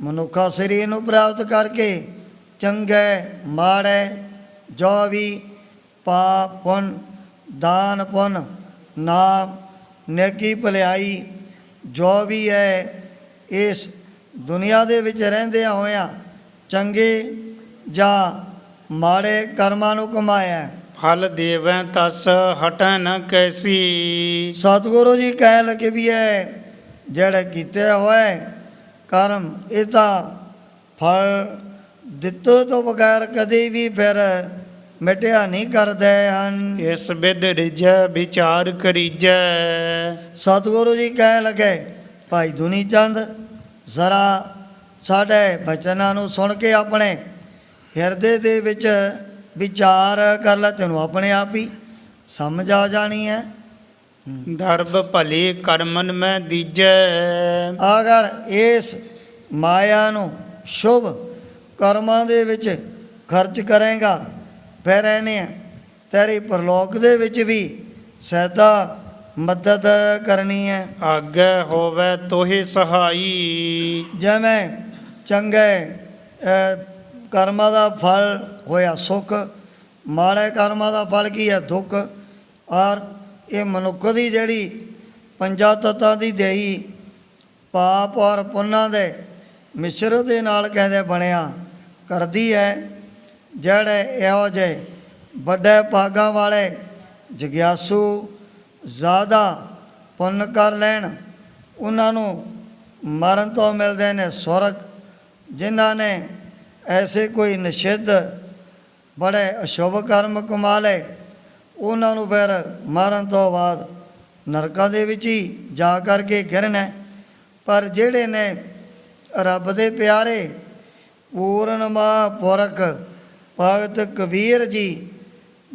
ਮਨੁੱਖਾ ਸਰੀਰ ਨੂੰ ਪ੍ਰਾਪਤ ਕਰਕੇ ਚੰਗੇ ਮਾੜੇ ਜੋ ਵੀ ਪਾਪ ਪੁੰਨ ਦਾਨ ਪੁੰਨ ਨਾਮ ਨੇਕੀ ਭਲਾਈ ਜੋ ਵੀ ਹੈ ਇਸ ਦੁਨੀਆ ਦੇ ਵਿੱਚ ਰਹਿੰਦਿਆਂ ਹੋਇਆਂ ਚੰਗੇ ਜਾਂ ਮਾੜੇ ਕਰਮਾਂ ਨੂੰ ਕਮਾਇਆ। ਫਲ ਦੇਵੈ ਤਸ ਹਟੈ ਨ ਕੈਸੀ। ਸਤਿਗੁਰੂ ਜੀ ਕਹਿ ਲਗੇ ਵੀ ਹੈ ਜਿਹੜੇ ਕੀਤੇ ਹੋਏ ਕਰਮ ਇਹ ਤਾਂ ਫਲ ਦਿੱਤੇ ਤੋਂ ਬਗੈਰ ਕਦੇ ਵੀ ਫਿਰ ਮਿਟਿਆ ਨਹੀਂ ਕਰਦੇ ਹਨ। ਇਸ ਬਿਦ ਰਿਜੈ ਵਿਚਾਰ ਕਰੀਜੈ। ਸਤਿਗੁਰੂ ਜੀ ਕਹਿ ਲਗੇ ਭਾਈ ਧੁਨੀ ਚੰਦ ਜ਼ਰਾ ਸਾਡੇ ਬਚਨਾਂ ਨੂੰ ਸੁਣ ਕੇ ਆਪਣੇ ਹਿਰਦੇ ਦੇ ਵਿੱਚ ਵਿਚਾਰ ਕਰ ਲੈ, ਤੈਨੂੰ ਆਪਣੇ ਆਪ ਹੀ ਸਮਝ ਆ ਜਾਣੀ ਹੈ। ਦਰਬ ਭਲੇ ਕਰਮਨ ਮੈਂ ਦੀਜੈ। ਅਗਰ ਇਸ ਮਾਇਆ ਨੂੰ ਸ਼ੁਭ ਕਰਮਾਂ ਦੇ ਵਿੱਚ ਖਰਚ ਕਰੇਗਾ ਫਿਰ ਇਹਨੇ ਤੇਰੀ ਪਰਲੋਕ ਦੇ ਵਿੱਚ ਵੀ ਸਹਾਇਤਾ ਮਦਦ ਕਰਨੀ ਹੈ। ਆਗੇ ਹੋਵੇ ਤੋਹੇ ਸਹਾਈ। ਜਿਵੇਂ ਚੰਗੇ ਕਰਮਾਂ ਦਾ ਫਲ ਹੋਇਆ ਸੁੱਖ, ਮਾੜੇ ਕਰਮਾਂ ਦਾ ਫਲ ਕੀ ਹੈ ਦੁੱਖ। ਔਰ ਇਹ ਮਨੁੱਖ ਦੀ ਜਿਹੜੀ ਪੰਜਾਂ ਤੱਤਾਂ ਦੀ ਦੇਹੀ ਪਾਪ ਔਰ ਪੁੰਨਾਂ ਦੇ ਮਿਸ਼ਰ ਦੇ ਨਾਲ ਕਹਿੰਦੇ ਬਣਿਆ ਕਰਦੀ ਹੈ। ਜਿਹੜੇ ਇਹੋ ਜਿਹੇ ਵੱਡੇ ਭਾਗਾਂ ਵਾਲੇ ਜਗਿਆਸੂ ਜ਼ਿਆਦਾ ਪੁੰਨ ਕਰ ਲੈਣ ਉਹਨਾਂ ਨੂੰ ਮਰਨ ਤੋਂ ਮਿਲਦੇ ਨੇ ਸੁਰਗ। ਜਿਨ੍ਹਾਂ ਨੇ ਐਸੇ ਕੋਈ ਨਿਸ਼ਿੱਧ ਬੜੇ ਅਸ਼ੁਭ ਕਰਮ ਕਮਾ ਲਏ ਉਹਨਾਂ ਨੂੰ ਫਿਰ ਮਰਨ ਤੋਂ ਬਾਅਦ ਨਰਕਾਂ ਦੇ ਵਿੱਚ ਹੀ ਜਾ ਕਰਕੇ ਗਿਰਨਾ। ਪਰ ਜਿਹੜੇ ਨੇ ਰੱਬ ਦੇ ਪਿਆਰੇ ਪੂਰਨ ਮਹਾਂਪੁਰਖ ਭਗਤ ਕਬੀਰ ਜੀ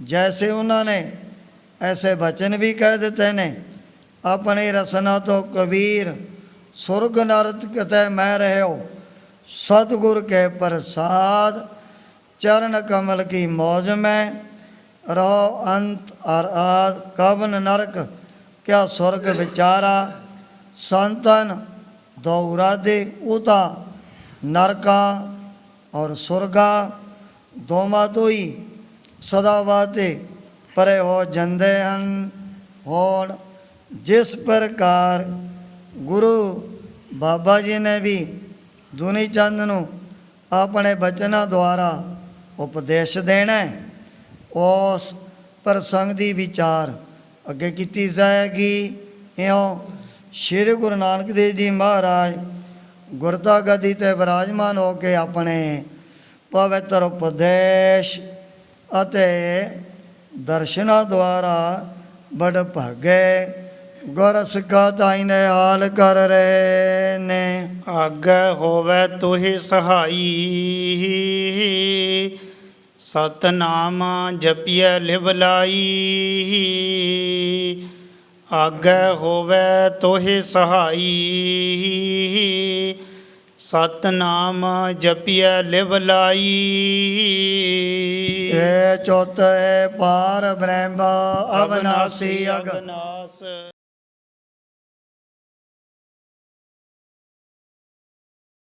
ਜੈਸੇ ਉਹਨਾਂ ਨੇ ਐਸੇ ਬਚਨ ਵੀ ਕਹਿ ਦਿੱਤੇ ਨੇ ਆਪਣੀ ਰਸਨਾ ਤੋਂ ਕਬੀਰ ਸੁਰਗ ਨਰਕ ਕਿਤੇ ਮੈਂ ਰਹਿਓ सतगुर के प्रसाद चरण कमल की मौज में रहो अंत और आद कवन नरक क्या स्वर्ग विचारा संतन दौरा दे उता नरका और स्वर्गा दोमा तो ही सदा वाते परे हो जंदे हन होण। जिस प्रकार गुरु बाबा जी ने भी ਧੁਨੀ ਚੰਦ ਨੂੰ ਆਪਣੇ ਬਚਨਾਂ ਦੁਆਰਾ ਉਪਦੇਸ਼ ਦੇਣਾ ਉਸ ਪ੍ਰਸੰਗ ਦੀ ਵਿਚਾਰ ਅੱਗੇ ਕੀਤੀ ਜਾਏਗੀ। ਇਉਂ ਸ਼੍ਰੀ ਗੁਰੂ ਨਾਨਕ ਦੇਵ ਜੀ ਮਹਾਰਾਜ ਗੁਰਤਾ ਗੱਦੀ 'ਤੇ ਵਿਰਾਜਮਾਨ ਹੋ ਕੇ ਆਪਣੇ ਪਵਿੱਤਰ ਉਪਦੇਸ਼ ਅਤੇ ਦਰਸ਼ਨਾਂ ਦੁਆਰਾ ਬੜ ਭਾਗੇ ਗੁਰ ਸਿੱਖਾ ਤਾਈਨੇ ਹਾਲ ਕਰ ਰਹੇ ਨੇ। ਆਗੇ ਹੋਵੇ ਤੋਹੇ ਸਹਾਈ। ਸਤਨਾਮ ਜਪਿਐ ਲਿਵ ਲਾਈ। ਆਗੇ ਹੋਵੇ ਤੋਹੇ ਸਹਾਈ। ਸਤਨਾਮ ਜਪਿਐ ਲਿਵ ਲਾਈ। ਇਹ ਚੌਥ ਹੈ ਪਾਰ ਬ੍ਰਹਮ ਅਵਨਾਸੀ ਅਗਨਾਸ।